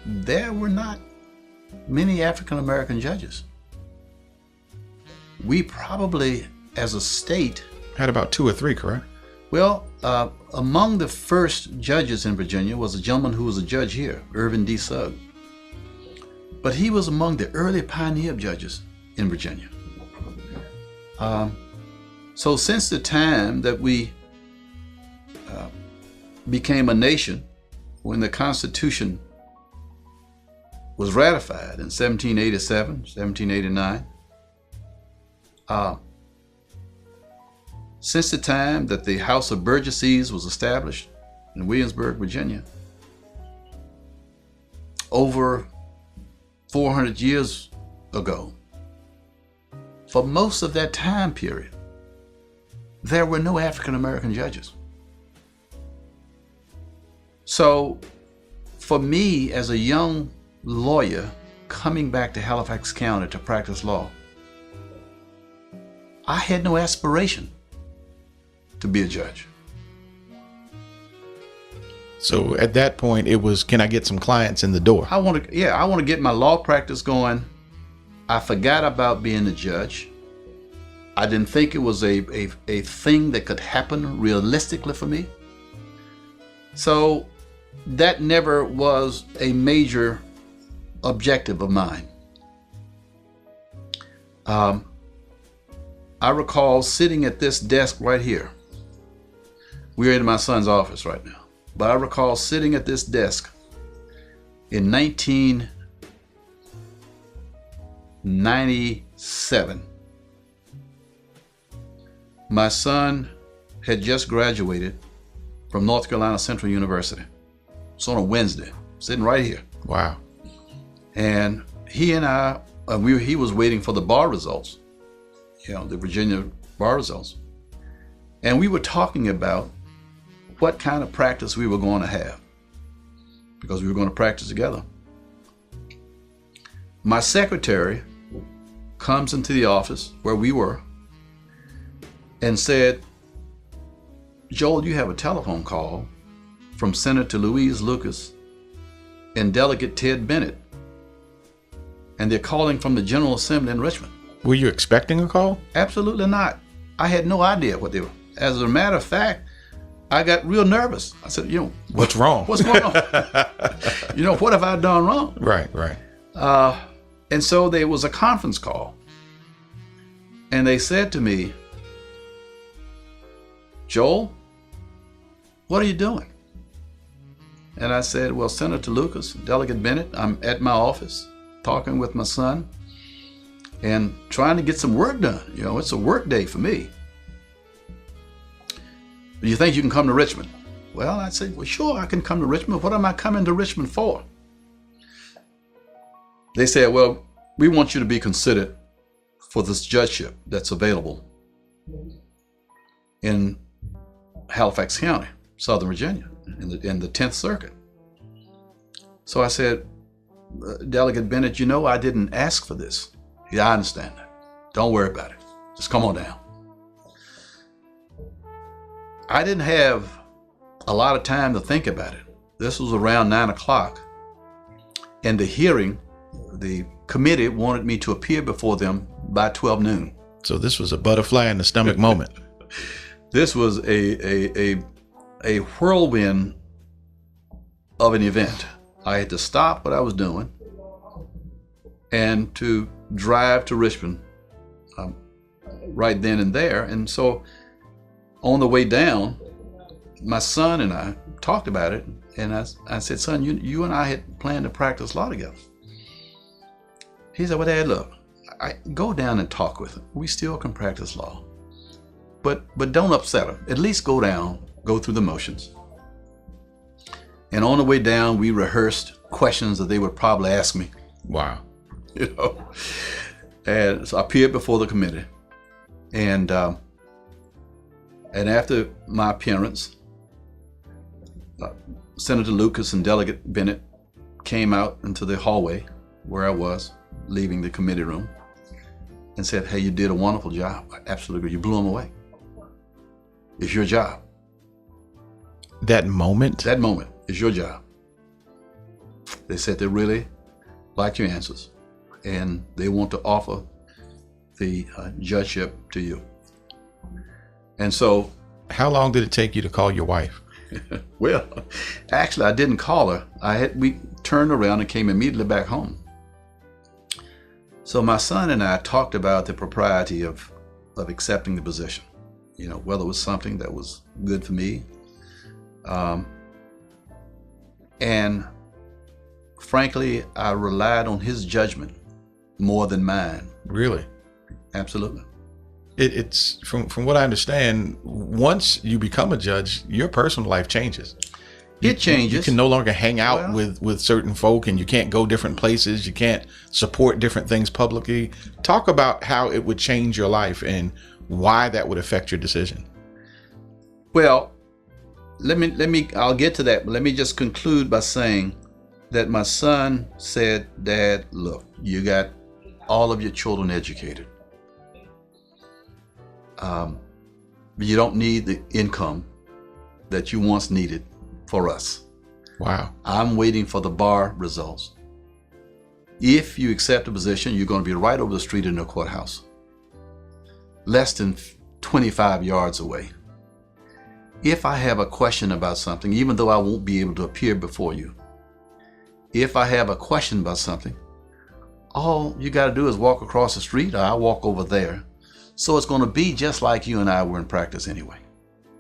there were not many African American judges. We probably, as a state, Had about 2 or 3, correct? well, among the first judges in Virginia was a gentleman who was a judge here, Irvin D. Sugg. But he was among the early pioneer judges in Virginia. So since the time that we became a nation, when the Constitution was ratified in 1787, 1789, since the time that the House of Burgesses was established in Williamsburg, Virginia, over 400 years ago, for most of that time period, there were no African American judges. So for me, as a young lawyer coming back to Halifax County to practice law, I had no aspiration to be a judge. So at that point, it was, can I get some clients in the door? I want to get my law practice going. I forgot about being a judge. I didn't think it was a thing that could happen realistically for me. So that never was a major objective of mine. I recall sitting at this desk right here. We're in my son's office right now. But I recall sitting at this desk in 1997. My son had just graduated from North Carolina Central University. It's on a Wednesday, sitting right here. Wow. And he and I, he was waiting for the bar results, the Virginia bar results. And we were talking about what kind of practice we were going to have, because we were going to practice together. My secretary comes into the office where we were and said, "Joel, you have a telephone call from Senator Louise Lucas and Delegate Ted Bennett, and they're calling from the General Assembly in Richmond." Were you expecting a call? Absolutely not. I had no idea what they were. As a matter of fact, I got real nervous. I said, what's wrong? What's going on? What have I done wrong? Right. And so there was a conference call. And they said to me, "Joel, what are you doing?" And I said, "Well, Senator Lucas, Delegate Bennett, I'm at my office talking with my son and trying to get some work done. It's a work day for me. Do you think you can come to Richmond?" Well, I said, "Well, sure, I can come to Richmond. What am I coming to Richmond for?" They said, "Well, we want you to be considered for this judgeship that's available in Halifax County, Southern Virginia, in the 10th Circuit." So I said, "Delegate Bennett, I didn't ask for this." "Yeah, I understand that. Don't worry about it. Just come on down." I didn't have a lot of time to think about it. This was around 9 o'clock. And the hearing, the committee wanted me to appear before them by 12 noon. So this was a butterfly in the stomach moment. This was a whirlwind of an event. I had to stop what I was doing and to drive to Richmond right then and there. And so on the way down, my son and I talked about it, and I said, son, you and I had planned to practice law together. He said, well, Dad, look, I go down and talk with him. We still can practice law, but don't upset him. At least go down, go through the motions. And on the way down, we rehearsed questions that they would probably ask me. Wow. You know, and so I appeared before the committee, and after my appearance, Senator Lucas and Delegate Bennett came out into the hallway where I was leaving the committee room and said, hey, you did a wonderful job. Absolutely, you blew them away. It's your job. That moment is your job. They said they really like your answers, and they want to offer the judgeship to you. And so, how long did it take you to call your wife? Well, actually, I didn't call her. We turned around and came immediately back home. So my son and I talked about the propriety of accepting the position. You know, whether it was something that was good for me. And frankly, I relied on his judgment more than mine. Really? Absolutely. It's from what I understand, once you become a judge, your personal life changes. It changes. You can no longer hang out with certain folk, and you can't go different places. You can't support different things publicly. Talk about how it would change your life and why that would affect your decision. Well, I'll get to that, but let me just conclude by saying that my son said, Dad, look, you got all of your children educated. You don't need the income that you once needed for us. Wow. I'm waiting for the bar results. If you accept a position, you're going to be right over the street in the courthouse, less than 25 yards away. If I have a question about something, even though I won't be able to appear before you, if I have a question about something, all you got to do is walk across the street, or I'll walk over there. So it's going to be just like you and I were in practice anyway.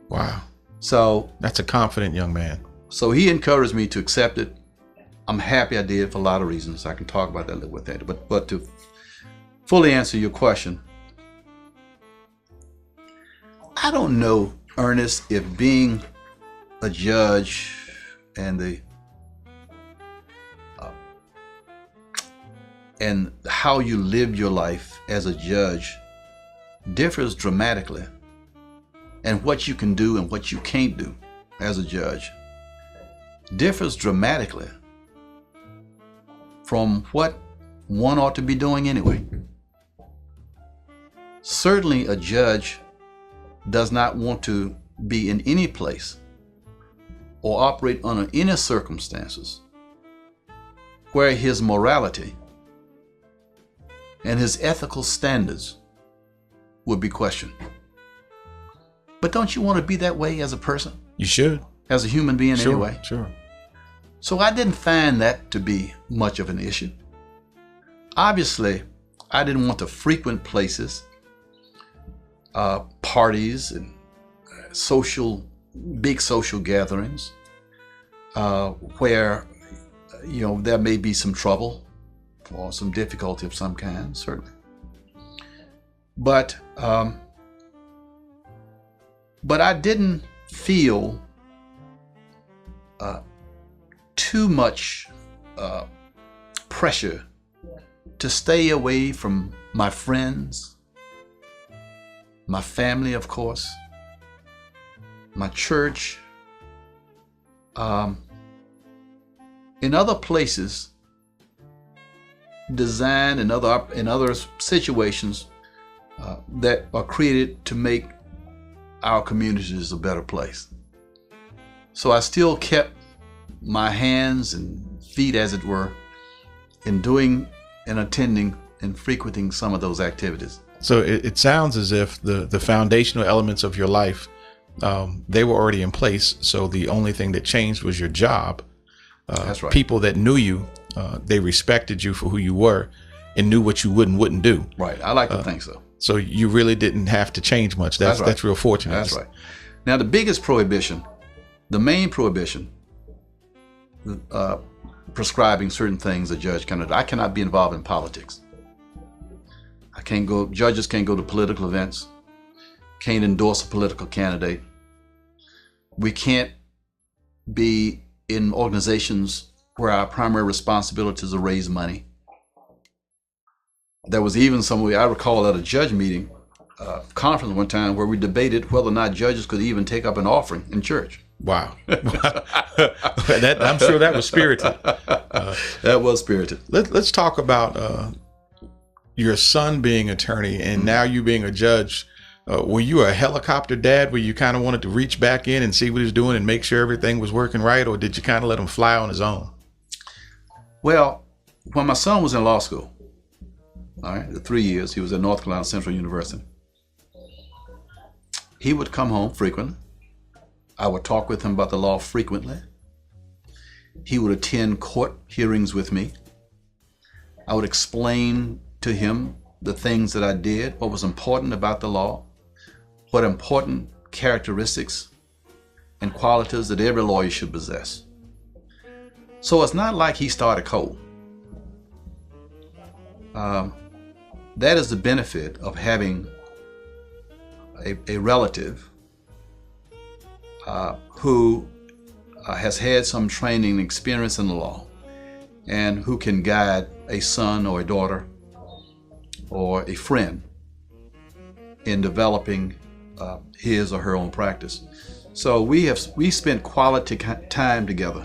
Wow. So that's a confident young man. So he encouraged me to accept it. I'm happy I did for a lot of reasons. I can talk about that a little bit later. But to fully answer your question, I don't know, Ernest, if being a judge and and how you live your life as a judge differs dramatically, and what you can do and what you can't do as a judge differs dramatically from what one ought to be doing anyway. Certainly a judge does not want to be in any place or operate under any circumstances where his morality and his ethical standards would be questioned. But don't you want to be that way as a person? You should. As a human being, sure, anyway. Sure. So I didn't find that to be much of an issue. Obviously, I didn't want to frequent places, parties and big social gatherings where, there may be some trouble or some difficulty of some kind, certainly. But I didn't feel too much pressure to stay away from my friends, my family, of course, my church, in other places designed in other situations that are created to make our community is a better place. So I still kept my hands and feet, as it were, in doing and attending and frequenting some of those activities. So it sounds as if the foundational elements of your life, they were already in place. So the only thing that changed was your job. That's right. People that knew you, they respected you for who you were and knew what you would and wouldn't do. Right. I like to think so. So you really didn't have to change much. That's right. That's real fortunate. That's right. Now, the biggest prohibition, the main prohibition, prescribing certain things a judge cannot do. I cannot be involved in politics. Judges can't go to political events, can't endorse a political candidate. We can't be in organizations where our primary responsibility is to raise money. There was even I recall at a judge meeting, conference one time where we debated whether or not judges could even take up an offering in church. Wow. I'm sure that was spirited. That was spirited. Let's talk about your son being attorney and now you being a judge. Were you a helicopter dad where you kind of wanted to reach back in and see what he's doing and make sure everything was working right? Or did you kind of let him fly on his own? Well, when my son was in law school, all right, the 3 years, he was at North Carolina Central University. He would come home frequently. I would talk with him about the law frequently. He would attend court hearings with me. I would explain to him the things that I did, what was important about the law, what important characteristics and qualities that every lawyer should possess. So it's not like he started cold. That is the benefit of having a relative who has had some training and experience in the law and who can guide a son or a daughter or a friend in developing his or her own practice. So we spent quality time together,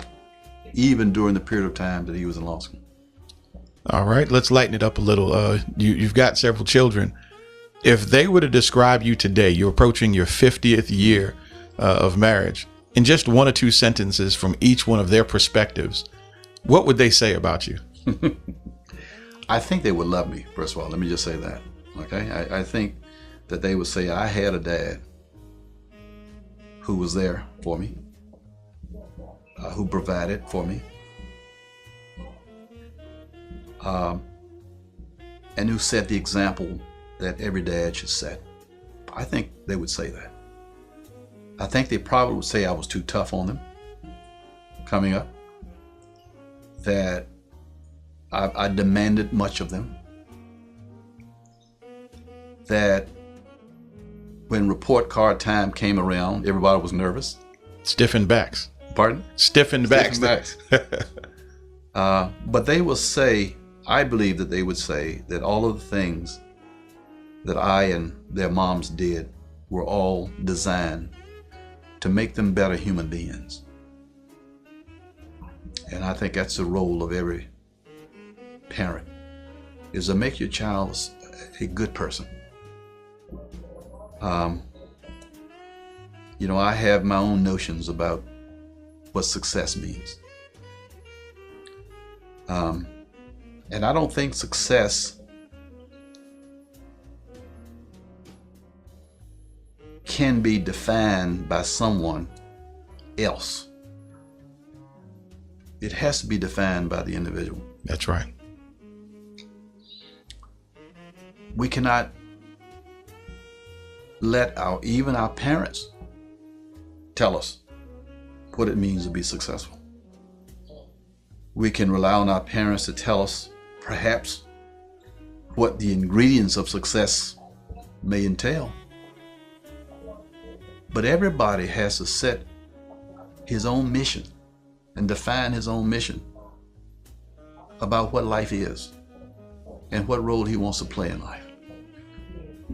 even during the period of time that he was in law school. All right, let's lighten it up a little. You've got several children. If they were to describe you today, you're approaching your 50th year of marriage, in just one or two sentences from each one of their perspectives, what would they say about you? I think they would love me, first of all. Let me just say that. Okay? I think that they would say I had a dad who was there for me, who provided for me, and who set the example that every dad should set. I think they would say that. I think they probably would say I was too tough on them coming up, that I demanded much of them, that when report card time came around, everybody was nervous. Stiffened backs. Pardon? Stiffened backs. But they will say, I believe that they would say that all of the things that I and their moms did were all designed to make them better human beings. And I think that's the role of every parent, is to make your child a good person. I have my own notions about what success means. And I don't think success can be defined by someone else. It has to be defined by the individual. That's right. We cannot let even our parents tell us what it means to be successful. We can rely on our parents to tell us perhaps what the ingredients of success may entail. But everybody has to set his own mission and define his own mission about what life is and what role he wants to play in life.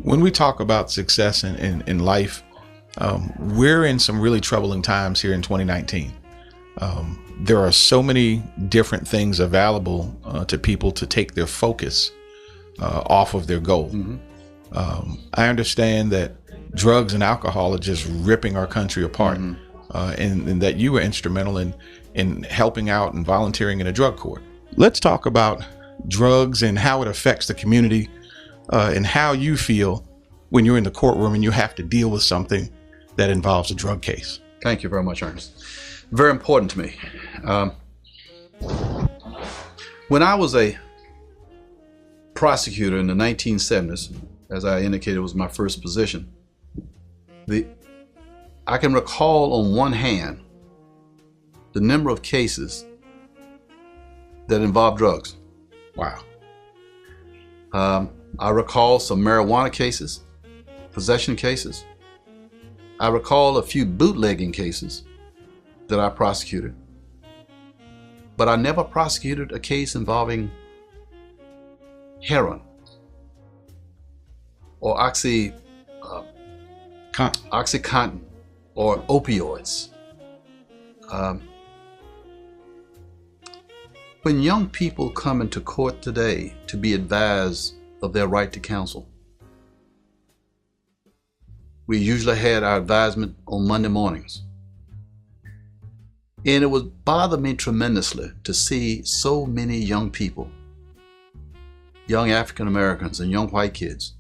When we talk about success in life, we're in some really troubling times here in 2019. There are so many different things available to people to take their focus off of their goal. Mm-hmm. I understand that drugs and alcohol are just ripping our country apart. And that you were instrumental in helping out and volunteering in a drug court. Let's talk about drugs and how it affects the community, and how you feel when you're in the courtroom and you have to deal with something that involves a drug case. Thank you very much, Ernest. Very important to me. When I was a prosecutor in the 1970s, as I indicated, was my first position, I can recall on one hand the number of cases that involved drugs. Wow. I recall some marijuana cases, possession cases. I recall a few bootlegging cases that I prosecuted. But I never prosecuted a case involving heroin or Oxycontin or opioids. When young people come into court today to be advised of their right to counsel, we usually had our advisement on Monday mornings. And it would bother me tremendously to see so many young people, young African Americans and young white kids,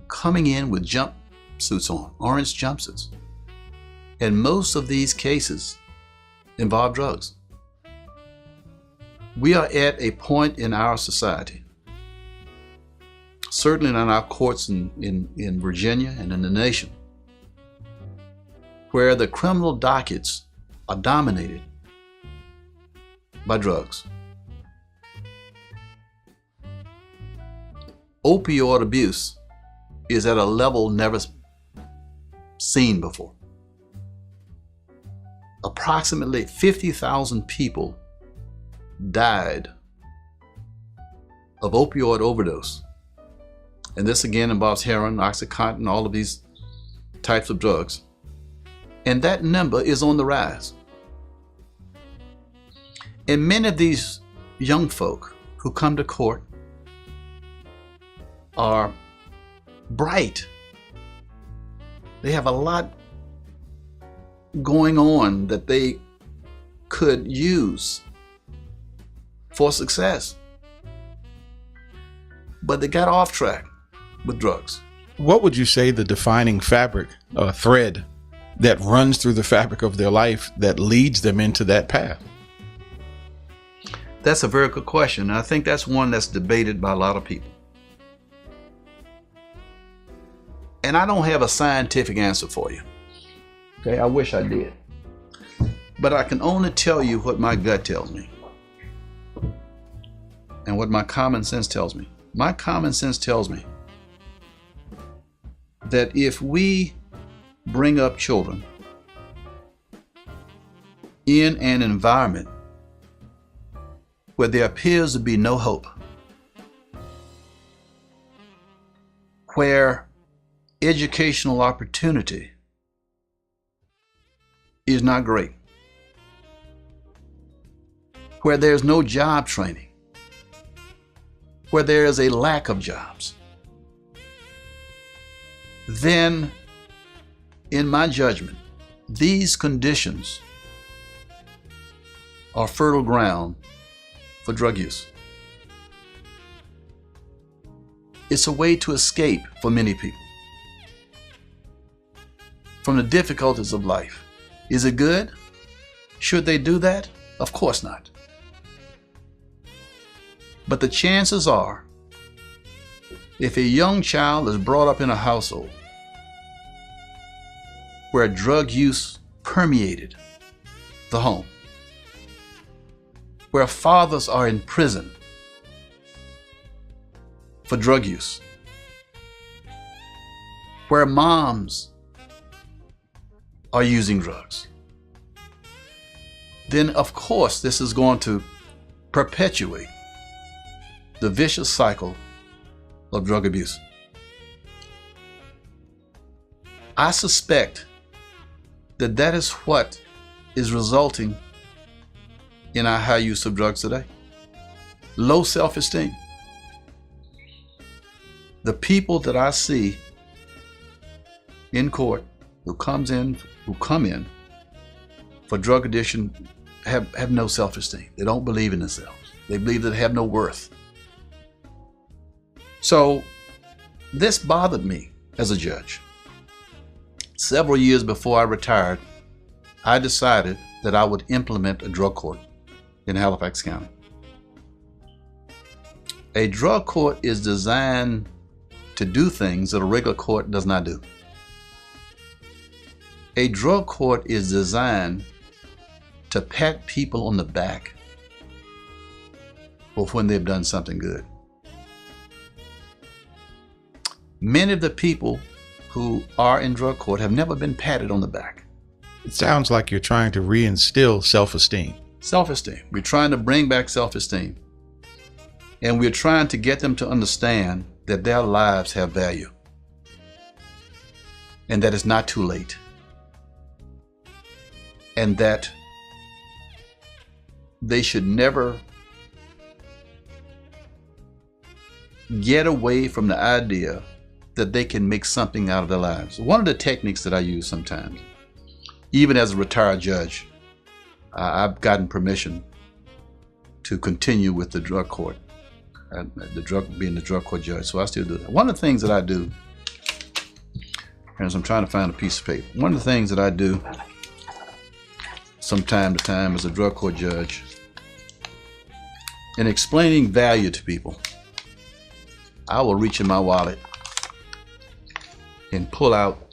coming in with jumpsuits on, orange jumpsuits. And most of these cases involve drugs. We are at a point in our society, certainly in our courts in Virginia and in the nation, where the criminal dockets are dominated by drugs. Opioid abuse is at a level never seen before. Approximately 50,000 people died of opioid overdose. And this again involves heroin, Oxycontin, all of these types of drugs. And that number is on the rise. And many of these young folk who come to court are bright. They have a lot going on that they could use for success. But they got off track with drugs. What would you say the defining fabric, thread that runs through the fabric of their life that leads them into that path? That's a very good question. I think that's one that's debated by a lot of people. And I don't have a scientific answer for you. Okay, I wish I did. But I can only tell you what my gut tells me and what my common sense tells me. My common sense tells me that if we bring up children in an environment where there appears to be no hope, where educational opportunity is not great, where there's no job training, where there is a lack of jobs, then, in my judgment, these conditions are fertile ground for drug use. It's a way to escape for many people from the difficulties of life. Is it good? Should they do that? Of course not. But the chances are, if a young child is brought up in a household where drug use permeated the home, where fathers are in prison for drug use, where moms are using drugs, then of course this is going to perpetuate the vicious cycle of drug abuse. I suspect that that is what is resulting in our high use of drugs today. Low self-esteem. The people that I see in court who come in for drug addiction have no self-esteem. They don't believe in themselves. They believe that they have no worth. So this bothered me as a judge. Several years before I retired, I decided that I would implement a drug court in Halifax County. A drug court is designed to do things that a regular court does not do. A drug court is designed to pat people on the back for when they've done something good. Many of the people who are in drug court have never been patted on the back. It sounds like you're trying to reinstill self-esteem. Self-esteem. We're trying to bring back self-esteem. And we're trying to get them to understand that their lives have value and that it's not too late. And that they should never get away from the idea that they can make something out of their lives. One of the techniques that I use sometimes, even as a retired judge, I've gotten permission to continue with the drug court, being the drug court judge, so I still do that. One of the things that I do, as I'm trying to find a piece of paper, one of the things that I do from time to time as a drug court judge, in explaining value to people, I will reach in my wallet and pull out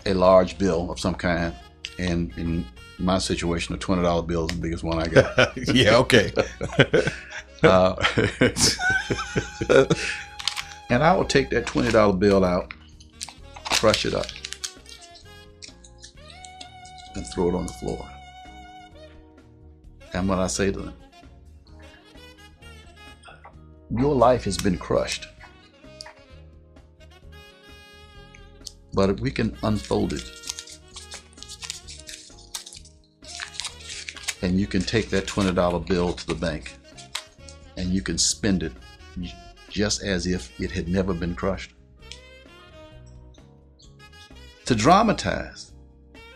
a large bill of some kind, and in my situation, a $20 bill is the biggest one I got. Yeah, okay. And I will take that $20 bill out, crush it up, and throw it on the floor. And what I say to them, your life has been crushed, but if we can unfold it, and you can take that $20 bill to the bank, and you can spend it just as if it had never been crushed. To dramatize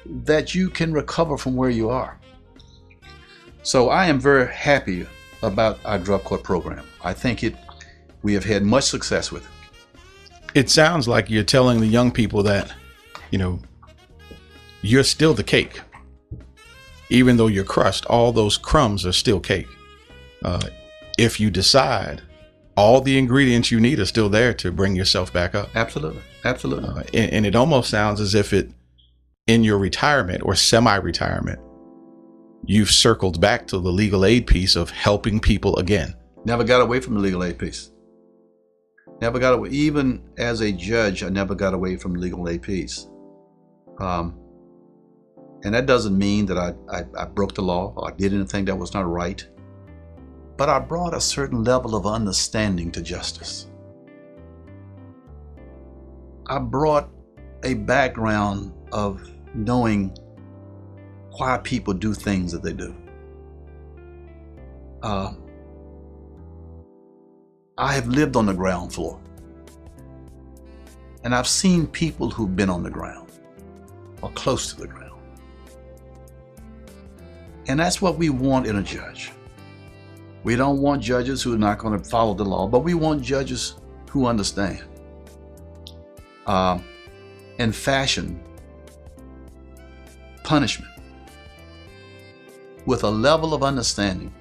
that you can recover from where you are. So I am very happy about our drug court program. I think we have had much success with it. It sounds like you're telling the young people that, you're still the cake. Even though you're crushed, all those crumbs are still cake. If you decide, all the ingredients you need are still there to bring yourself back up. Absolutely, absolutely. And it almost sounds as if in your retirement or semi-retirement, you've circled back to the legal aid piece of helping people again. Never got away from the legal aid piece. Never got away. Even as a judge, I never got away from the legal aid piece. And that doesn't mean that I broke the law or I did anything that was not right. But I brought a certain level of understanding to justice. I brought a background of knowing why people do things that they do. I have lived on the ground floor, and I've seen people who've been on the ground or close to the ground. And that's what we want in a judge. We don't want judges who are not going to follow the law, but we want judges who understand and fashion punishment with a level of understanding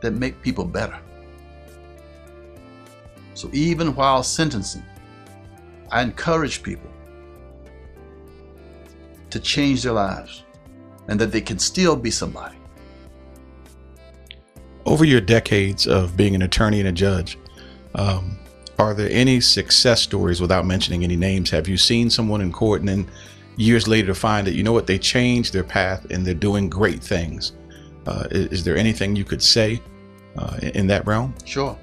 that make people better. So even while sentencing, I encourage people to change their lives and that they can still be somebody. Over your decades of being an attorney and a judge, are there any success stories, without mentioning any names? Have you seen someone in court and then years later to find that, they changed their path and they're doing great things? Is there anything you could say in that realm? Sure.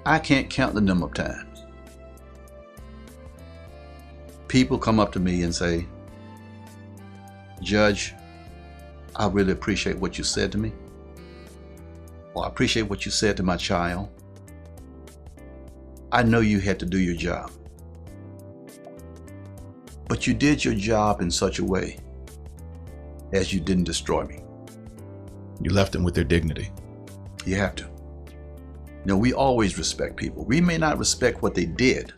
I can't count the number of times people come up to me and say, Judge, I really appreciate what you said to me. Or I appreciate what you said to my child. I know you had to do your job. But you did your job in such a way as you didn't destroy me. You left them with their dignity. You have to. We always respect people. We may not respect what they did,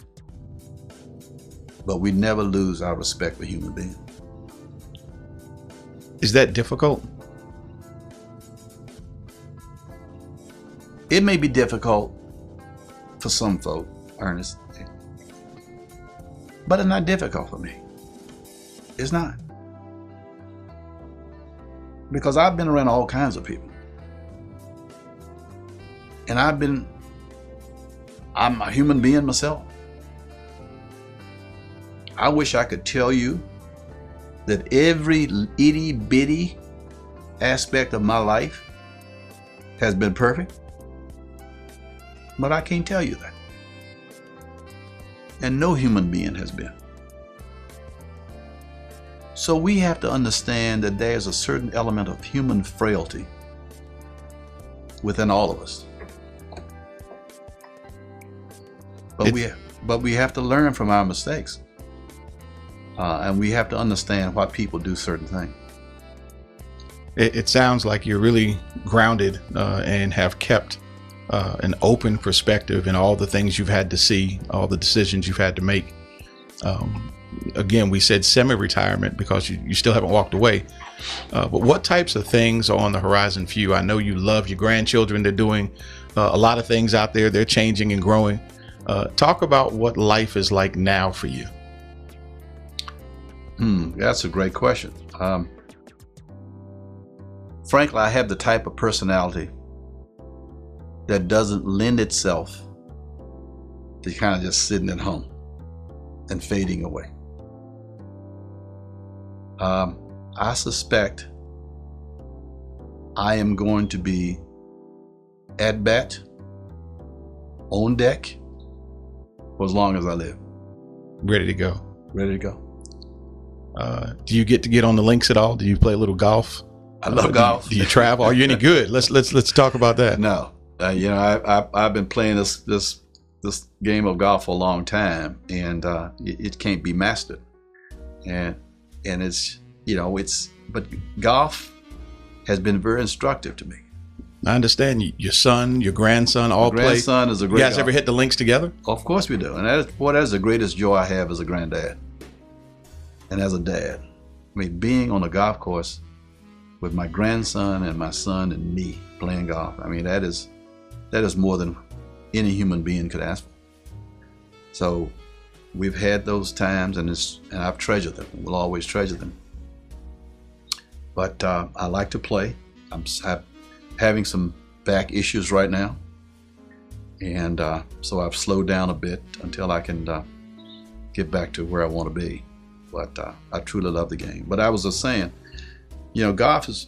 but we never lose our respect for human beings. Is that difficult? It may be difficult for some folk, Ernest, but it's not difficult for me. It's not. Because I've been around all kinds of people. And I'm a human being myself. I wish I could tell you that every itty bitty aspect of my life has been perfect, but I can't tell you that. And no human being has been. So we have to understand that there's a certain element of human frailty within all of us. But we have to learn from our mistakes. And we have to understand why people do certain things. It sounds like you're really grounded and have kept an open perspective in all the things you've had to see, all the decisions you've had to make. Again, we said semi-retirement because you still haven't walked away. But what types of things are on the horizon for you? I know you love your grandchildren. They're doing a lot of things out there. They're changing and growing. Talk about what life is like now for you. That's a great question. Frankly, I have the type of personality that doesn't lend itself to kind of just sitting at home and fading away. I suspect I am going to be at bat, on deck, for as long as I live. Ready to go. Ready to go. Do you get on the links at all? Do you play a little golf? I love golf. Do you travel? Are you any good? Let's talk about that. No, I've been playing this game of golf for a long time, and it can't be mastered. And it's but golf has been very instructive to me. I understand your son, your grandson all play. Grandson is a great. You guys ever hit the links together? Of course we do, and that is the greatest joy I have as a granddad and as a dad. I mean, being on a golf course with my grandson and my son and me playing golf. I mean, that is more than any human being could ask for. So we've had those times, and I've treasured them. We'll always treasure them. But I like to play. I'm having some back issues right now, and so I've slowed down a bit until I can get back to where I want to be. But I truly love the game. But I was just saying, golf is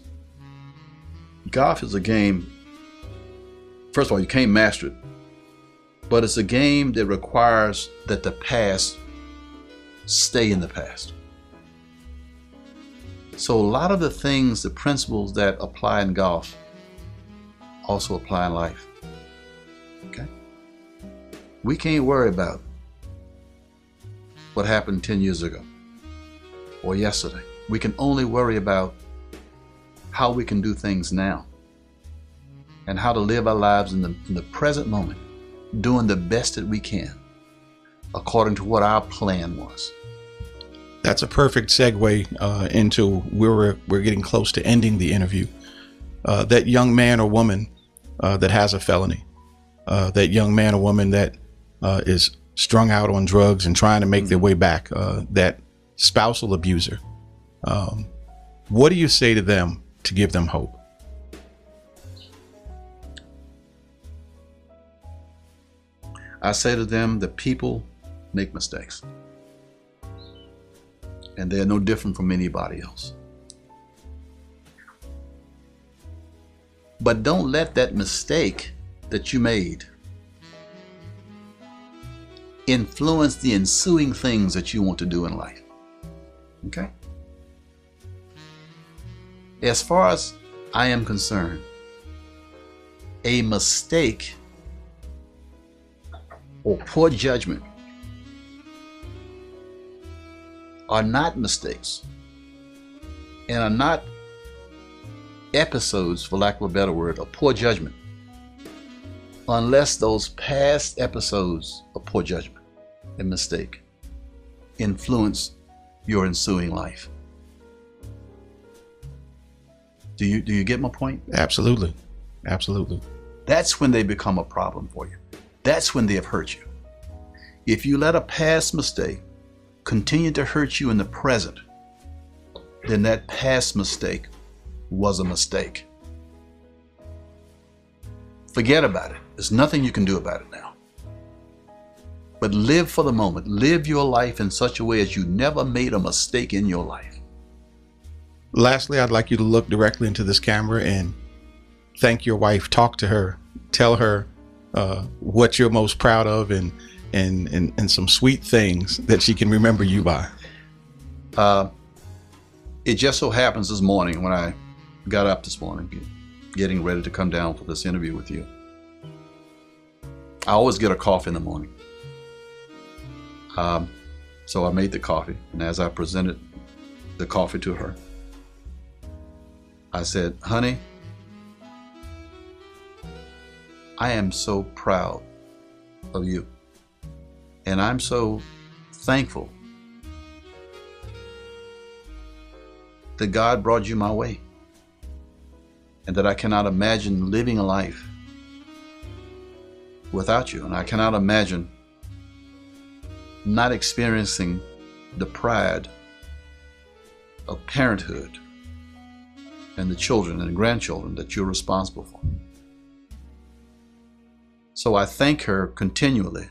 a game. First of all, you can't master it, but it's a game that requires that the past stay in the past. So a lot of the things, the principles that apply in golf also apply in life. Okay? We can't worry about what happened 10 years ago or yesterday. We can only worry about how we can do things now and how to live our lives in the present moment, doing the best that we can according to what our plan was. That's a perfect segue into where we're getting close to ending the interview. That young man or woman that has a felony, that young man or woman that is strung out on drugs and trying to make their way back, that spousal abuser. What do you say to them to give them hope? I say to them that people make mistakes, and they're no different from anybody else. But don't let that mistake that you made influence the ensuing things that you want to do in life. Okay? As far as I am concerned, a mistake or poor judgment are not mistakes and are not episodes, for lack of a better word, of poor judgment, unless those past episodes of poor judgment and mistake influence your ensuing life. Do you get my point? Absolutely. Absolutely. That's when they become a problem for you. That's when they have hurt you. If you let a past mistake continue to hurt you in the present, then that past mistake was a mistake. Forget about it. There's nothing you can do about it now. But live for the moment. Live your life in such a way as you never made a mistake in your life. Lastly, I'd like you to look directly into this camera and thank your wife. Talk to her. Tell her what you're most proud of and some sweet things that she can remember you by. It just so happens this morning when I got up this morning, getting ready to come down for this interview with you, I always get a coffee in the morning. So I made the coffee, and as I presented the coffee to her, I said, "Honey, I am so proud of you, and I'm so thankful that God brought you my way, and that I cannot imagine living a life without you, and I cannot imagine not experiencing the pride of parenthood and the children and grandchildren that you're responsible for." So I thank her continually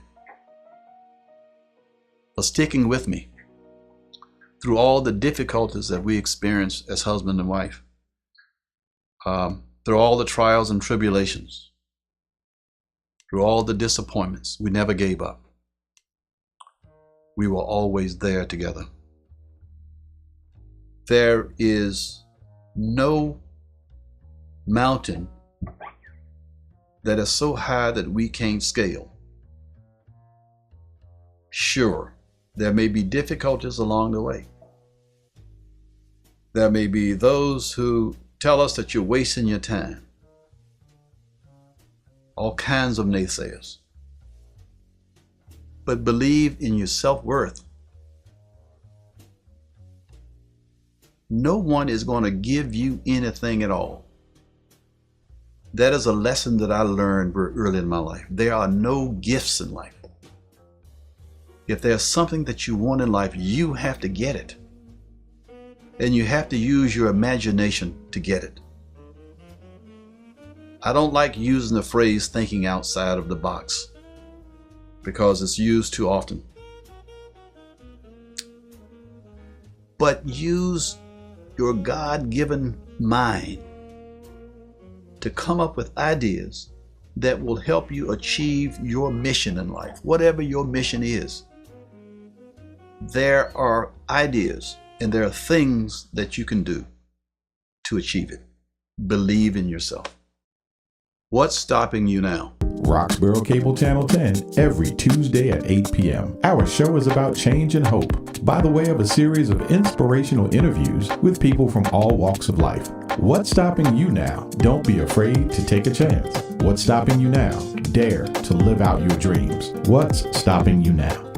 for sticking with me through all the difficulties that we experience as husband and wife, through all the trials and tribulations, through all the disappointments. We never gave up. We were always there together. There is no mountain that is so high that we can't scale. Sure, there may be difficulties along the way. There may be those who tell us that you're wasting your time. All kinds of naysayers. But believe in your self-worth. No one is going to give you anything at all. That is a lesson that I learned very early in my life. There are no gifts in life. If there's something that you want in life, you have to get it. And you have to use your imagination to get it. I don't like using the phrase thinking outside of the box because it's used too often. But use your God-given mind to come up with ideas that will help you achieve your mission in life, whatever your mission is. There are ideas and there are things that you can do to achieve it. Believe in yourself. What's stopping you now? Roxborough Cable Channel 10 every Tuesday at 8 p.m. Our show is about change and hope by the way of a series of inspirational interviews with people from all walks of life. What's stopping you now? Don't be afraid to take a chance. What's stopping you now? Dare to live out your dreams. What's stopping you now?